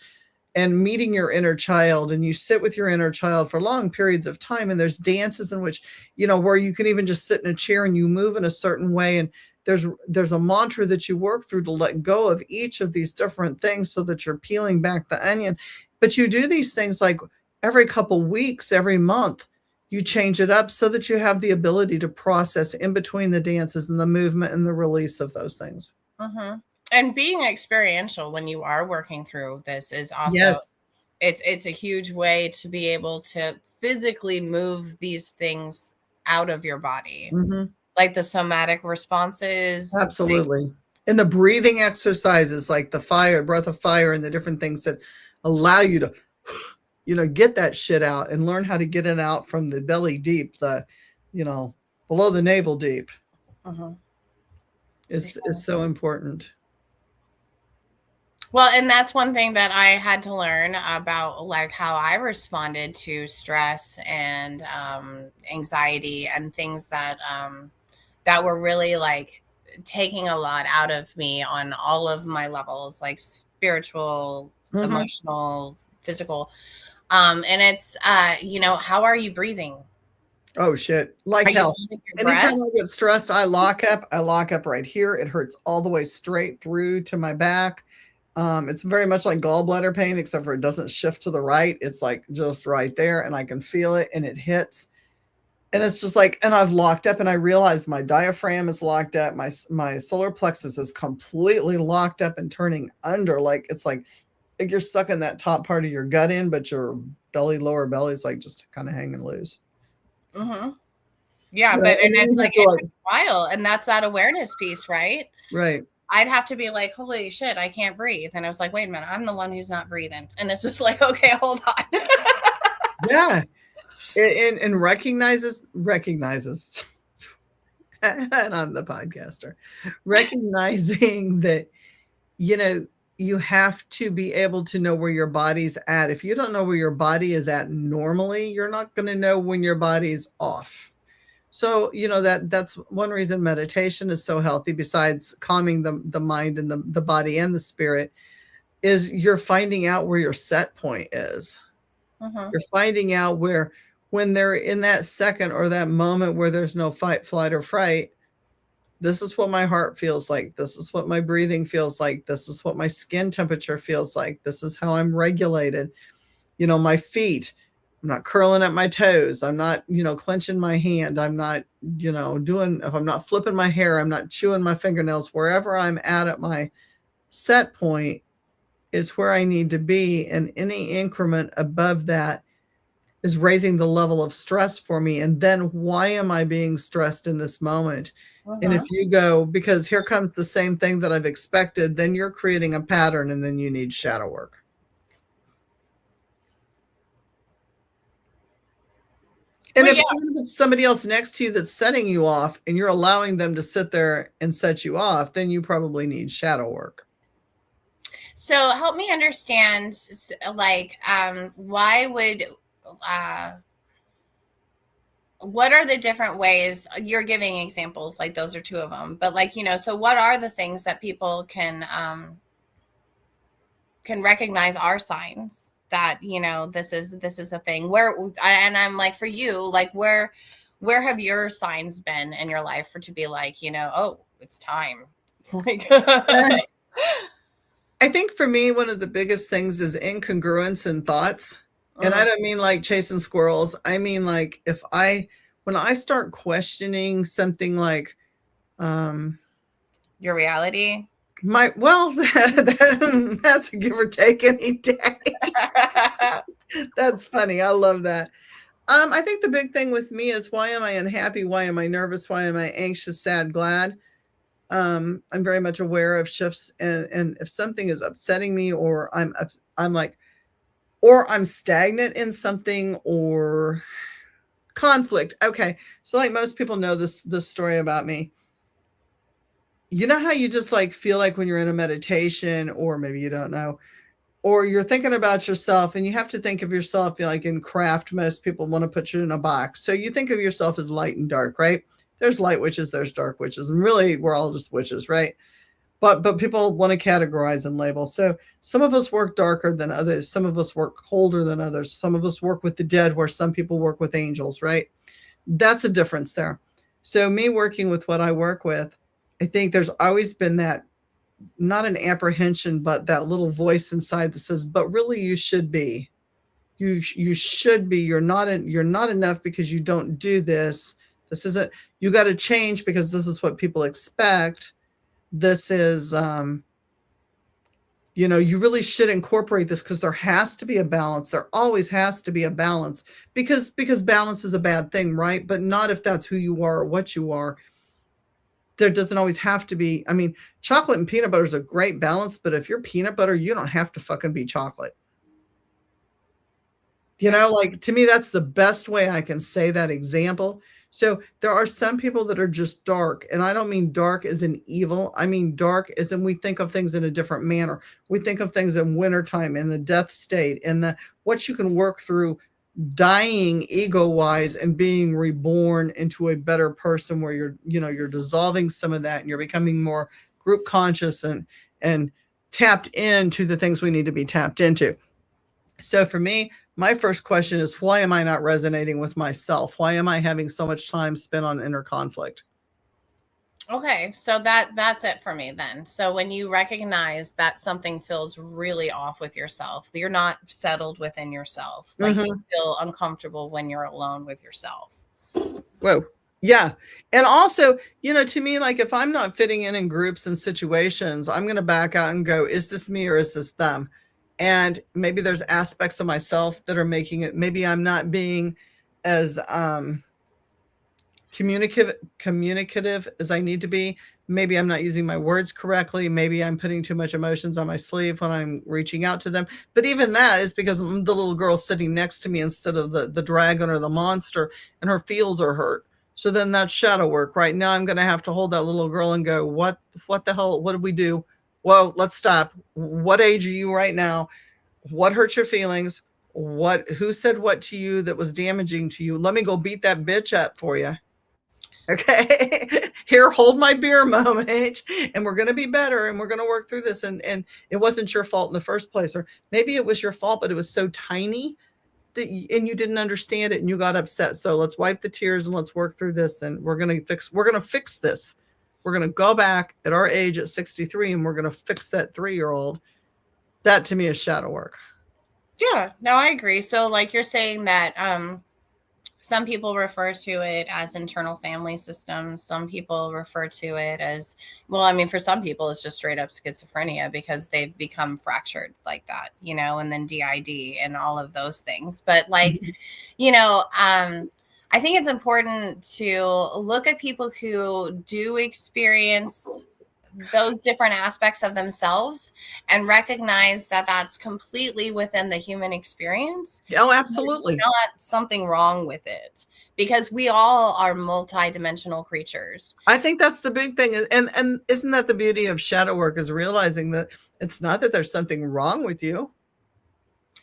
[SPEAKER 1] and meeting your inner child, and you sit with your inner child for long periods of time. And there's dances in which, where you can even just sit in a chair and you move in a certain way. And there's a mantra that you work through to let go of each of these different things so that you're peeling back the onion. But you do these things like every couple weeks, every month, you change it up so that you have the ability to process in between the dances and the movement and the release of those things.
[SPEAKER 2] Mm-hmm. And being experiential when you are working through this is also,
[SPEAKER 1] yes,
[SPEAKER 2] it's a huge way to be able to physically move these things out of your body.
[SPEAKER 1] mm-hmm.
[SPEAKER 2] Like the somatic responses.
[SPEAKER 1] Absolutely. And the breathing exercises like the fire, breath of fire, and the different things that allow you to, get that shit out and learn how to get it out from the belly deep, below the navel deep. Is so important.
[SPEAKER 2] Well, and that's one thing that I had to learn about, like how I responded to stress and anxiety and things that that were really like taking a lot out of me on all of my levels, like spiritual, emotional, physical. And it's, how are you breathing?
[SPEAKER 1] Oh shit. Like hell. Anytime I get stressed, I lock up right here. It hurts all the way straight through to my back. It's very much like gallbladder pain, except for it doesn't shift to the right. It's like just right there, and I can feel it, and it hits. And it's just like, and I've locked up, and I realize my diaphragm is locked up. My solar plexus is completely locked up and turning under. Like it's like you're sucking that top part of your gut in, but your lower belly is like just kind of hanging loose.
[SPEAKER 2] Yeah, but and it's like it's a while, and that's that awareness piece, right?
[SPEAKER 1] Right.
[SPEAKER 2] I'd have to be like, holy shit, I can't breathe. And I was like, wait a minute, I'm the one who's not breathing. And it's just like, okay, hold on.
[SPEAKER 1] Yeah. And recognizes, and I'm the podcaster, recognizing that, you have to be able to know where your body's at. If you don't know where your body is at normally, you're not going to know when your body's off. So, that's one reason meditation is so healthy, besides calming the mind and the body and the spirit, is you're finding out where your set point is. You're finding out where, when they're in that second or that moment where there's no fight, flight, or fright, this is what my heart feels like. This is what my breathing feels like. This is what my skin temperature feels like. This is how I'm regulated. My feet, I'm not curling at my toes. I'm not, clenching my hand. I'm not, if I'm not flipping my hair, I'm not chewing my fingernails. Wherever I'm at my set point is where I need to be. And any increment above that is raising the level of stress for me. And then why am I being stressed in this moment? And if you go, because here comes the same thing that I've expected, then you're creating a pattern, and then you need shadow work. And even if it's somebody else next to you that's setting you off and you're allowing them to sit there and set you off, then you probably need shadow work.
[SPEAKER 2] So help me understand, like, why would, what are the different ways? You're giving examples, like those are two of them, but like, so what are the things that people can recognize are signs that, this is a thing where, and I'm like, for you, like, where have your signs been in your life to be like, oh, it's time. Like,
[SPEAKER 1] I think for me, one of the biggest things is incongruence in thoughts. And I don't mean like chasing squirrels. I mean, like when I start questioning something like,
[SPEAKER 2] your reality,
[SPEAKER 1] that's a give or take any day. That's funny. I love that. I think the big thing with me is, why am I unhappy? Why am I nervous? Why am I anxious, sad, glad? I'm very much aware of shifts, and if something is upsetting me, or I'm stagnant in something, or conflict. Okay. So like most people know this story about me. You know how you just like feel like when you're in a meditation, or maybe you don't know, or you're thinking about yourself, and you have to think of yourself, like in craft, most people want to put you in a box. So you think of yourself as light and dark, right? There's light witches, there's dark witches, and really we're all just witches, right? But people want to categorize and label. So some of us work darker than others. Some of us work colder than others. Some of us work with the dead, where some people work with angels, right? That's a difference there. So me working with what I work with, I think there's always been that, not an apprehension, but that little voice inside that says, but really you should be. You should be. You're not enough because you don't do this. This isn't, you got to change because this is what people expect. This is you really should incorporate this because there has to be a balance. There always has to be a balance because balance is a bad thing, right? But not if that's who you are or what you are. There doesn't always have to be. I mean, chocolate and peanut butter is a great balance, but if you're peanut butter, you don't have to fucking be chocolate. Like, to me, that's the best way I can say that example. So there are some people that are just dark, and I don't mean dark as in evil. I mean dark as in we think of things in a different manner. We think of things in wintertime, in the death state, and the what you can work through dying ego-wise and being reborn into a better person where you're dissolving some of that and you're becoming more group conscious and tapped into the things we need to be tapped into. So for me, my first question is, why am I not resonating with myself? Why am I having so much time spent on inner conflict?
[SPEAKER 2] Okay, so that's it for me then. So when you recognize that something feels really off with yourself, you're not settled within yourself. Like you feel uncomfortable when you're alone with yourself.
[SPEAKER 1] Whoa. Yeah. And also, to me, like if I'm not fitting in groups and situations, I'm going to back out and go, is this me or is this them? And maybe there's aspects of myself that are making it, maybe I'm not being as communicative as I need to be. Maybe I'm not using my words correctly. Maybe I'm putting too much emotions on my sleeve when I'm reaching out to them. But even that is because I'm the little girl sitting next to me instead of the dragon or the monster, and her feels are hurt. So then that's shadow work. Right now I'm going to have to hold that little girl and go, what the hell? What did we do? Whoa, let's stop. What age are you right now? What hurt your feelings? Who said what to you that was damaging to you? Let me go beat that bitch up for you. Okay, here, hold my beer moment, and we're going to be better, and we're going to work through this. And it wasn't your fault in the first place, or maybe it was your fault, but it was so tiny that and you didn't understand it, and you got upset. So let's wipe the tears and let's work through this, and we're going to fix this. We're going to go back at our age at 63, and we're going to fix that 3-year-old. That to me is shadow work.
[SPEAKER 2] Yeah, no, I agree. So like you're saying that some people refer to it as internal family systems. Some people refer to it as, well, I mean, for some people, it's just straight up schizophrenia because they've become fractured like that, and then DID and all of those things. But like, I think it's important to look at people who do experience those different aspects of themselves and recognize that that's completely within the human experience.
[SPEAKER 1] Oh, absolutely.
[SPEAKER 2] There's not something wrong with it because we all are multidimensional creatures.
[SPEAKER 1] I think that's the big thing. And isn't that the beauty of shadow work, is realizing that it's not that there's something wrong with you.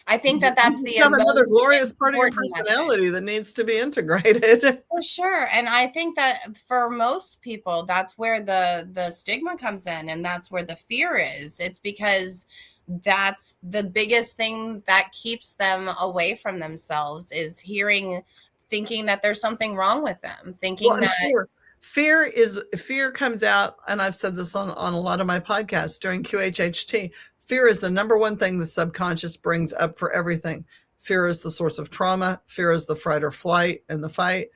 [SPEAKER 2] I think that that's
[SPEAKER 1] you have another glorious part of your personality that needs to be integrated.
[SPEAKER 2] For sure. And I think that for most people, that's where the stigma comes in, and that's where the fear is. It's because that's the biggest thing that keeps them away from themselves, is thinking that there's something wrong with them, thinking that
[SPEAKER 1] fear comes out. And I've said this on a lot of my podcasts during QHHT. Fear is the number one thing the subconscious brings up for everything. Fear is the source of trauma. Fear is the fight or flight and the fight.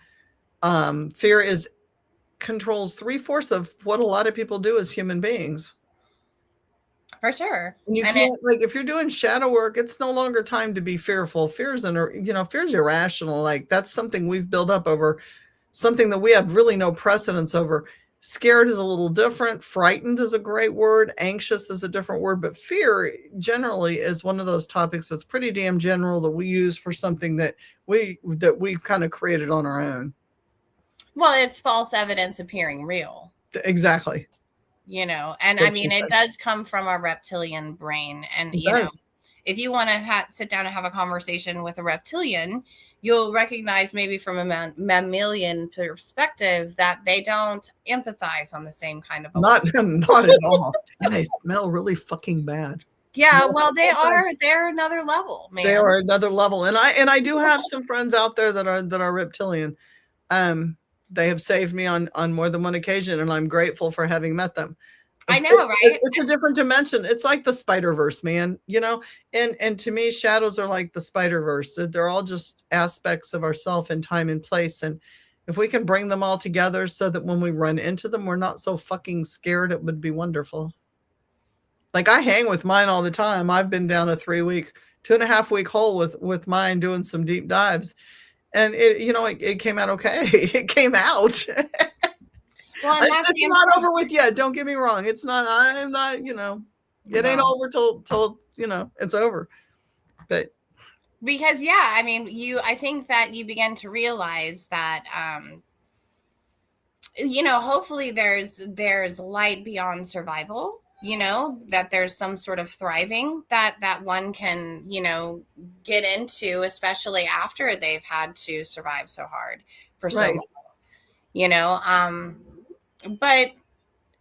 [SPEAKER 1] Fear controls 3/4 of what a lot of people do as human beings.
[SPEAKER 2] For sure.
[SPEAKER 1] And you can't, like, if you're doing shadow work, it's no longer time to be fearful. Fear's irrational. Like, that's something we've built up over, something that we have really no precedence over. Scared is a little different. Frightened is a great word. Anxious is a different word. But fear generally is one of those topics that's pretty damn general that we use for something that we've kind of created on our own.
[SPEAKER 2] Well, it's false evidence appearing real.
[SPEAKER 1] Exactly.
[SPEAKER 2] And I mean, it does come from our reptilian brain. And, if you want to sit down and have a conversation with a reptilian, you'll recognize maybe from a mammalian perspective that they don't empathize on the same kind of a
[SPEAKER 1] not at all. And they smell really fucking bad.
[SPEAKER 2] Yeah, well, they're another level, man.
[SPEAKER 1] They are another level. And I do have some friends out there that are reptilian. they have saved me on more than one occasion, and I'm grateful for having met them.
[SPEAKER 2] I know, right?
[SPEAKER 1] It's a different dimension. It's like the Spider-Verse, man, you know? And to me, shadows are like the Spider-Verse. They're all just aspects of ourself in time and place. And if we can bring them all together so that when we run into them, we're not so fucking scared, it would be wonderful. Like I hang with mine all the time. I've been down a 2.5 week hole with mine doing some deep dives. And it came out okay. It came out. Well, and it's not over with yet. Don't get me wrong. It's not. I'm not. It ain't over till it's over. But
[SPEAKER 2] because I mean, I think that you begin to realize that hopefully there's light beyond survival. That there's some sort of thriving that one can get into, especially after they've had to survive so hard for so long. But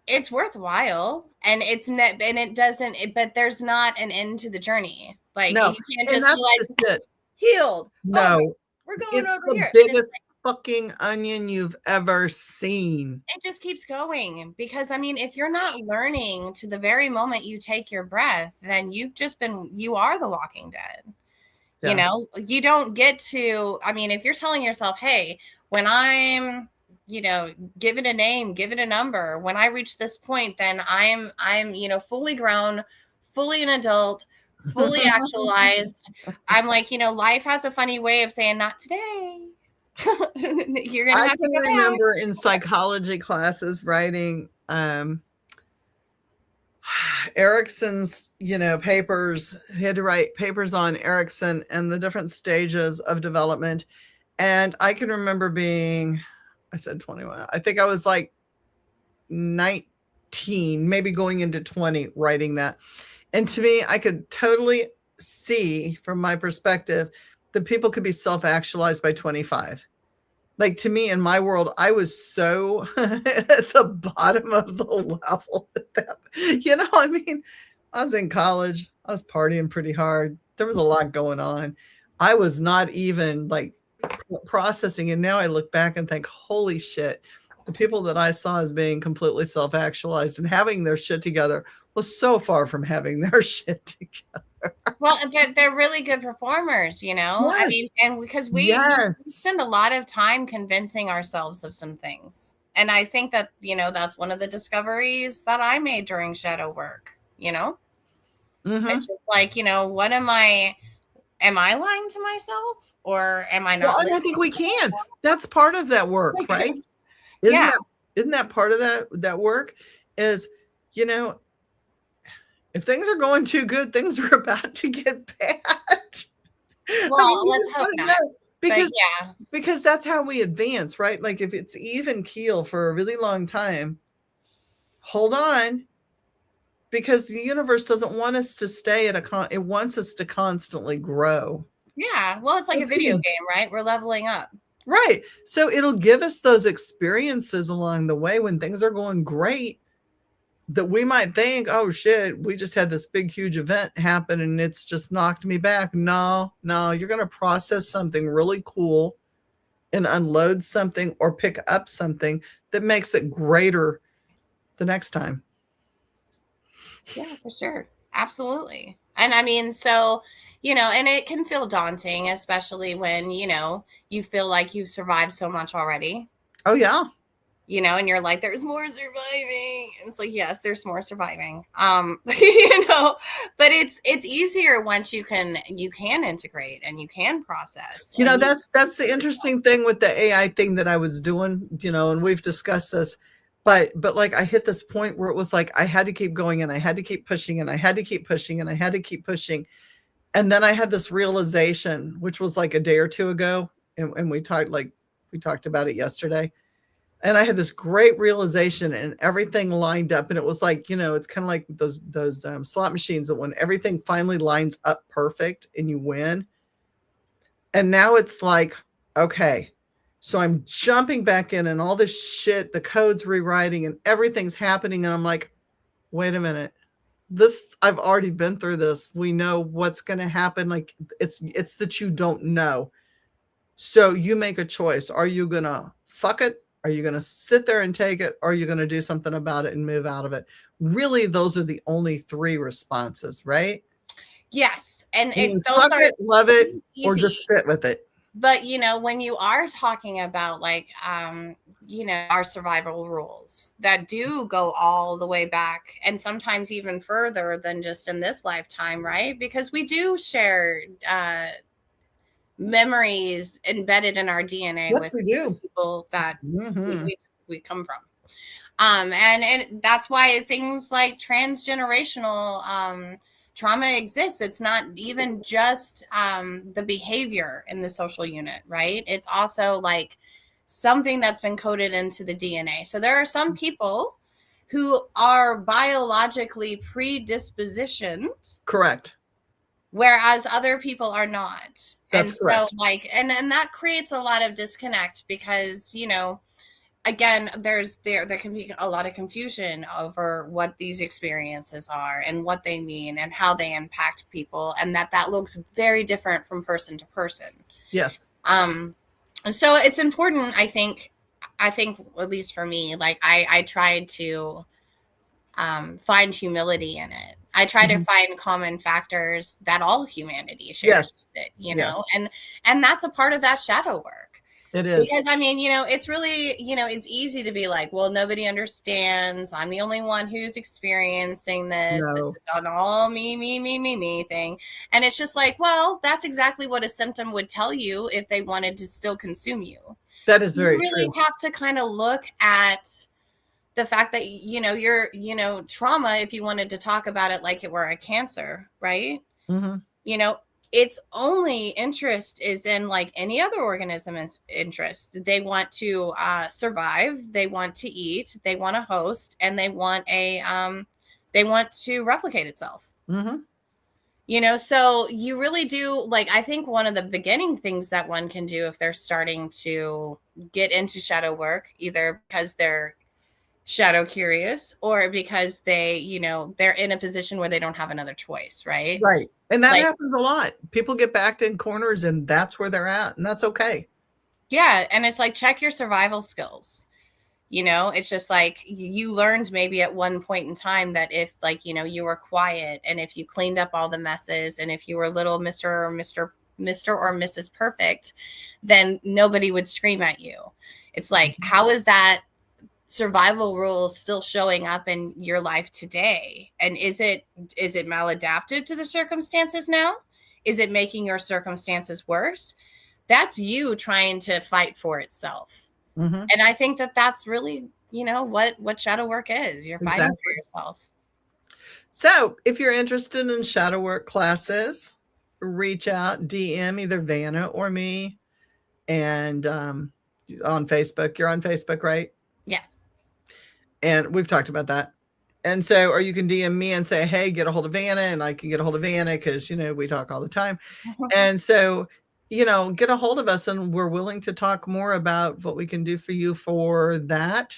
[SPEAKER 2] it's worthwhile, and but there's not an end to the journey. Like you can't just be like healed.
[SPEAKER 1] No,
[SPEAKER 2] we're going over here.
[SPEAKER 1] It's the biggest fucking onion you've ever seen.
[SPEAKER 2] It just keeps going, because I mean, if you're not learning to the very moment you take your breath, then you are the Walking Dead. Yeah. You don't get to, I mean, if you're telling yourself, hey, when I'm give it a name, give it a number. When I reach this point, then I'm fully grown, fully an adult, fully actualized. I'm like, life has a funny way of saying, not today. You're gonna have to go
[SPEAKER 1] remember back. In psychology classes writing Erickson's, papers. He had to write papers on Erickson and the different stages of development. And I can remember I said 21. I think I was like 19, maybe going into 20, writing that. And to me, I could totally see from my perspective that people could be self-actualized by 25. Like to me, in my world, I was so at the bottom of the level. I mean, I was in college. I was partying pretty hard. There was a lot going on. I was not even like processing, and now I look back and think, holy shit, the people that I saw as being completely self-actualized and having their shit together was so far from having their shit together.
[SPEAKER 2] Well, but they're really good performers, Yes. I mean, and because we spend a lot of time convincing ourselves of some things. And I think that, that's one of the discoveries that I made during shadow work,
[SPEAKER 1] Mm-hmm.
[SPEAKER 2] It's just like, what am I lying to myself? Or am I not?
[SPEAKER 1] Well, I think we can. That's part of that work, right? Isn't that part of that work? Is, if things are going too good, things are about to get bad.
[SPEAKER 2] Well, let's hope not.
[SPEAKER 1] Because that's how we advance, right? Like if it's even keel for a really long time, hold on. Because the universe doesn't want us to stay it wants us to constantly grow.
[SPEAKER 2] Yeah. Well, it's like a video game, right? We're leveling up.
[SPEAKER 1] Right. So it'll give us those experiences along the way when things are going great that we might think, oh shit, we just had this big, huge event happen and it's just knocked me back. No, you're going to process something really cool and unload something or pick up something that makes it greater the next time.
[SPEAKER 2] Yeah, for sure. Absolutely. And I mean, so, and it can feel daunting, especially when, you feel like you've survived so much already.
[SPEAKER 1] Oh, yeah.
[SPEAKER 2] And you're like, there's more surviving. And it's like, yes, there's more surviving. But it's easier once you can integrate and you can process.
[SPEAKER 1] That's the interesting thing with the AI thing that I was doing, and we've discussed this. But like I hit this point where it was like I had to keep going and I had to keep pushing and I had to keep pushing and I had to keep pushing. And then I had this realization, which was like a day or two ago. And we talked about it yesterday. And I had this great realization and everything lined up. And it was like, it's kind of like those slot machines that when everything finally lines up perfect and you win. And now it's like, okay. So I'm jumping back in and all this shit, the code's rewriting and everything's happening. And I'm like, wait a minute. I've already been through this. We know what's going to happen. Like it's that you don't know. So you make a choice. Are you going to fuck it Are you going to sit there and take it? Or are you going to do something about it and move out of it? Really, those are the only three responses, right?
[SPEAKER 2] Yes. And
[SPEAKER 1] I mean,
[SPEAKER 2] those
[SPEAKER 1] suck
[SPEAKER 2] are
[SPEAKER 1] it, love it, or
[SPEAKER 2] easy.
[SPEAKER 1] just sit with it.
[SPEAKER 2] But when you are talking about like our survival rules that do go all the way back, and sometimes even further than just in this lifetime, right? Because we do share memories embedded in our DNA
[SPEAKER 1] Yes,
[SPEAKER 2] with
[SPEAKER 1] we do.
[SPEAKER 2] people that
[SPEAKER 1] Mm-hmm.
[SPEAKER 2] we come from. And that's why things like transgenerational trauma exists. It's not even just the behavior in the social unit, right? It's also like something that's been coded into the DNA. So there are some people who are biologically predispositioned,
[SPEAKER 1] Correct.
[SPEAKER 2] whereas other people are not.
[SPEAKER 1] That's
[SPEAKER 2] And so
[SPEAKER 1] correct.
[SPEAKER 2] like, and that creates a lot of disconnect because, again, there can be a lot of confusion over what these experiences are and what they mean and how they impact people, and that looks very different from person to person.
[SPEAKER 1] Yes.
[SPEAKER 2] So it's important, I think, at least for me, like I tried to find humility in it. I try to find common factors that all humanity shares,
[SPEAKER 1] Yes.
[SPEAKER 2] with it,
[SPEAKER 1] Yes.
[SPEAKER 2] and that's a part of that shadow work.
[SPEAKER 1] It is.
[SPEAKER 2] Because I mean, it's really, it's easy to be like, well, nobody understands. I'm the only one who's experiencing this.
[SPEAKER 1] No.
[SPEAKER 2] This is an all me thing. And it's just like, well, that's exactly what a symptom would tell you if they wanted to still consume you.
[SPEAKER 1] That is
[SPEAKER 2] So
[SPEAKER 1] very
[SPEAKER 2] you really
[SPEAKER 1] true.
[SPEAKER 2] have to kind of look at the fact that, you're, trauma, if you wanted to talk about it like it were a cancer, right?
[SPEAKER 1] Mm-hmm.
[SPEAKER 2] Its only interest is in like any other organism's interest. They want to survive, they want to eat, they want to host, and they want to replicate itself.
[SPEAKER 1] Mm-hmm.
[SPEAKER 2] So you really do, like, I think one of the beginning things that one can do if they're starting to get into shadow work, either because they're shadow curious or because they're in a position where they don't have another choice, right?
[SPEAKER 1] Right. And that
[SPEAKER 2] Like,
[SPEAKER 1] happens a lot. People get backed in corners and that's where they're at. And that's okay.
[SPEAKER 2] yeah. And it's like, check your survival skills. It's just like you learned maybe at one point in time that if like, you were quiet and if you cleaned up all the messes and if you were little Mr. or Mrs. Perfect, then nobody would scream at you. It's like, how is that survival rules still showing up in your life today? And is it maladaptive to the circumstances now? Is it making your circumstances worse? That's you trying to fight for itself.
[SPEAKER 1] Mm-hmm.
[SPEAKER 2] And I think that that's really, what shadow work is. You're fighting for yourself.
[SPEAKER 1] So if you're interested in shadow work classes, reach out, DM either Vanna or me. And on Facebook, you're on Facebook, right?
[SPEAKER 2] Yes.
[SPEAKER 1] And we've talked about that. And so, or you can DM me and say, hey, get a hold of Vanna, and I can get a hold of Vanna because, we talk all the time. And so, get a hold of us and we're willing to talk more about what we can do for you for that.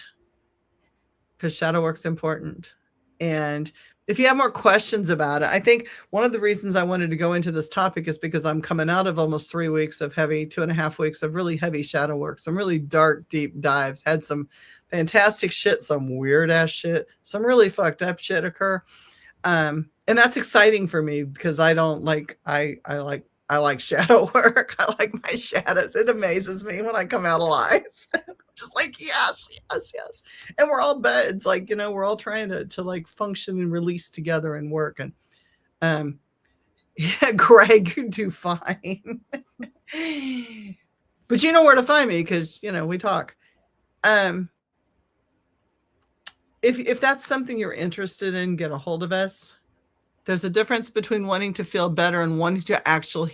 [SPEAKER 1] Because shadow work's important. And if you have more questions about it, I think one of the reasons I wanted to go into this topic is because I'm coming out of almost 3 weeks of heavy, 2.5 weeks of really heavy shadow work, some really dark, deep dives, had some fantastic shit, some weird ass shit, some really fucked up shit occur. And that's exciting for me because I don't like, I like shadow work. I like my shadows. It amazes me when I come out alive. Just like, yes. And we're all buds. Like, we're all trying to like function and release together and work. And yeah, Greg, you do fine. But you know where to find me because, we talk. If that's something you're interested in, get a hold of us. There's a difference between wanting to feel better and wanting to actually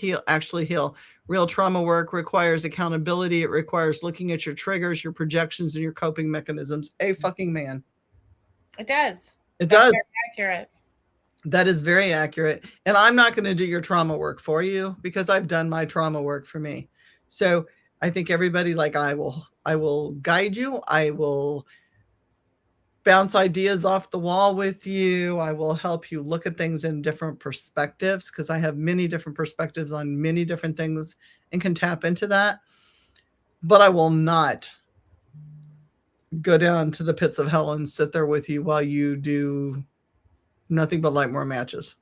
[SPEAKER 1] heal. Real trauma work requires accountability. It requires looking at your triggers, your projections, and your coping mechanisms. Fucking man.
[SPEAKER 2] It does.
[SPEAKER 1] It does.
[SPEAKER 2] Very accurate.
[SPEAKER 1] That is very accurate. And I'm not going to do your trauma work for you because I've done my trauma work for me. So I think everybody, like, I will guide you. I will bounce ideas off the wall with you. I will help you look at things in different perspectives because I have many different perspectives on many different things and can tap into that. But I will not go down to the pits of hell and sit there with you while you do nothing but light more matches.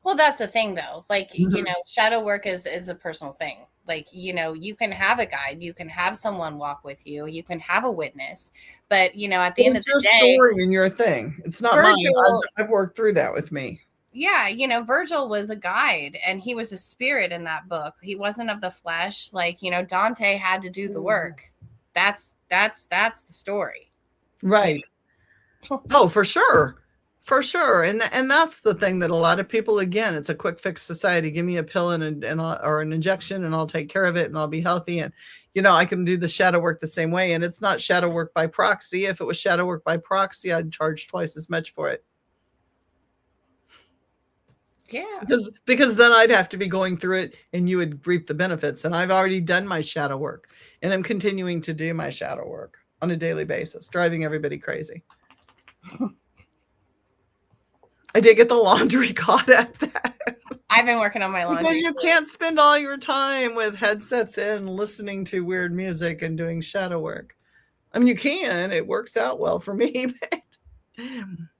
[SPEAKER 2] Well, that's the thing though. Like,
[SPEAKER 1] Mhm.
[SPEAKER 2] shadow work is a personal thing. Like, you can have a guide, you can have someone walk with you, you can have a witness, but at the
[SPEAKER 1] But
[SPEAKER 2] end of
[SPEAKER 1] it's
[SPEAKER 2] the
[SPEAKER 1] your
[SPEAKER 2] day,
[SPEAKER 1] story and your thing. It's not mine.
[SPEAKER 2] Virgil,
[SPEAKER 1] I've worked through that with me.
[SPEAKER 2] yeah, Virgil was a guide and he was a spirit in that book. He wasn't of the flesh. Like, Dante had to do the work. That's the story.
[SPEAKER 1] Right. Oh, for sure. For sure. And that's the thing that a lot of people, again, it's a quick fix society. Give me a pill or an injection and I'll take care of it and I'll be healthy. And, I can do the shadow work the same way. And it's not shadow work by proxy. If it was shadow work by proxy, I'd charge twice as much for it.
[SPEAKER 2] Yeah.
[SPEAKER 1] Because then I'd have to be going through it and you would reap the benefits. And I've already done my shadow work and I'm continuing to do my shadow work on a daily basis, driving everybody crazy. I did get the laundry caught at that.
[SPEAKER 2] I've been working on my laundry.
[SPEAKER 1] Because you can't spend all your time with headsets in, listening to weird music and doing shadow work. I mean, you can. It works out well for me. But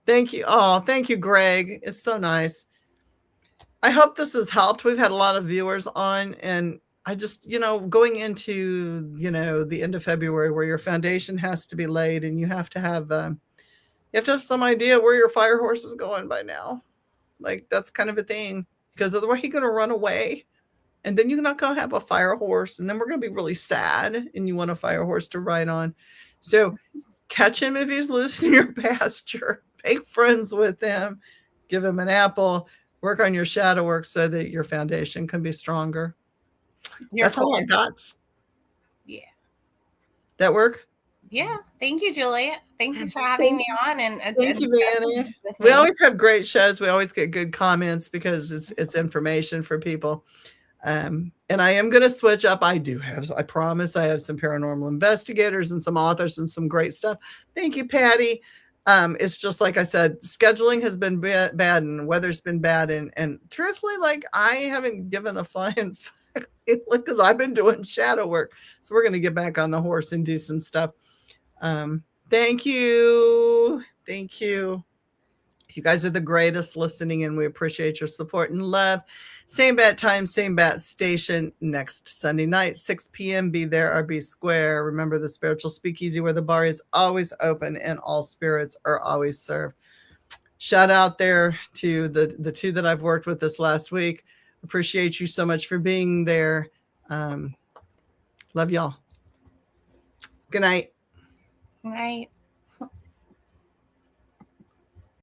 [SPEAKER 1] thank you. Oh, thank you, Greg. It's so nice. I hope this has helped. We've had a lot of viewers on, and I just, going into, the end of February where your foundation has to be laid and you have to have some idea where your fire horse is going by now. Like, that's kind of a thing, because otherwise he's going to run away and then you're not going to have a fire horse. And then we're going to be really sad and you want a fire horse to ride on. So catch him if he's loose in your pasture, make friends with him, give him an apple, work on your shadow work so that your foundation can be stronger. That's all I got.
[SPEAKER 2] Yeah.
[SPEAKER 1] That work?
[SPEAKER 2] Yeah. Thank you, Julie. Thank you for having me on. And
[SPEAKER 1] thank you, Manny. We always have great shows. We always get good comments because it's information for people. And I am going to switch up. I promise I have some paranormal investigators and some authors and some great stuff. Thank you, Patty. It's just like I said, scheduling has been bad and weather's been bad. And truthfully, like, I haven't given a flying fuck because I've been doing shadow work. So we're going to get back on the horse and do some stuff. Thank you. Thank you. You guys are the greatest listening, and we appreciate your support and love. Same bat time, same bat station next Sunday night, 6 p.m. Be there or be square. Remember the Spiritual Speakeasy, where the bar is always open and all spirits are always served. Shout out there to the two that I've worked with this last week. Appreciate you so much for being there. Love y'all. Good night.
[SPEAKER 2] Good night.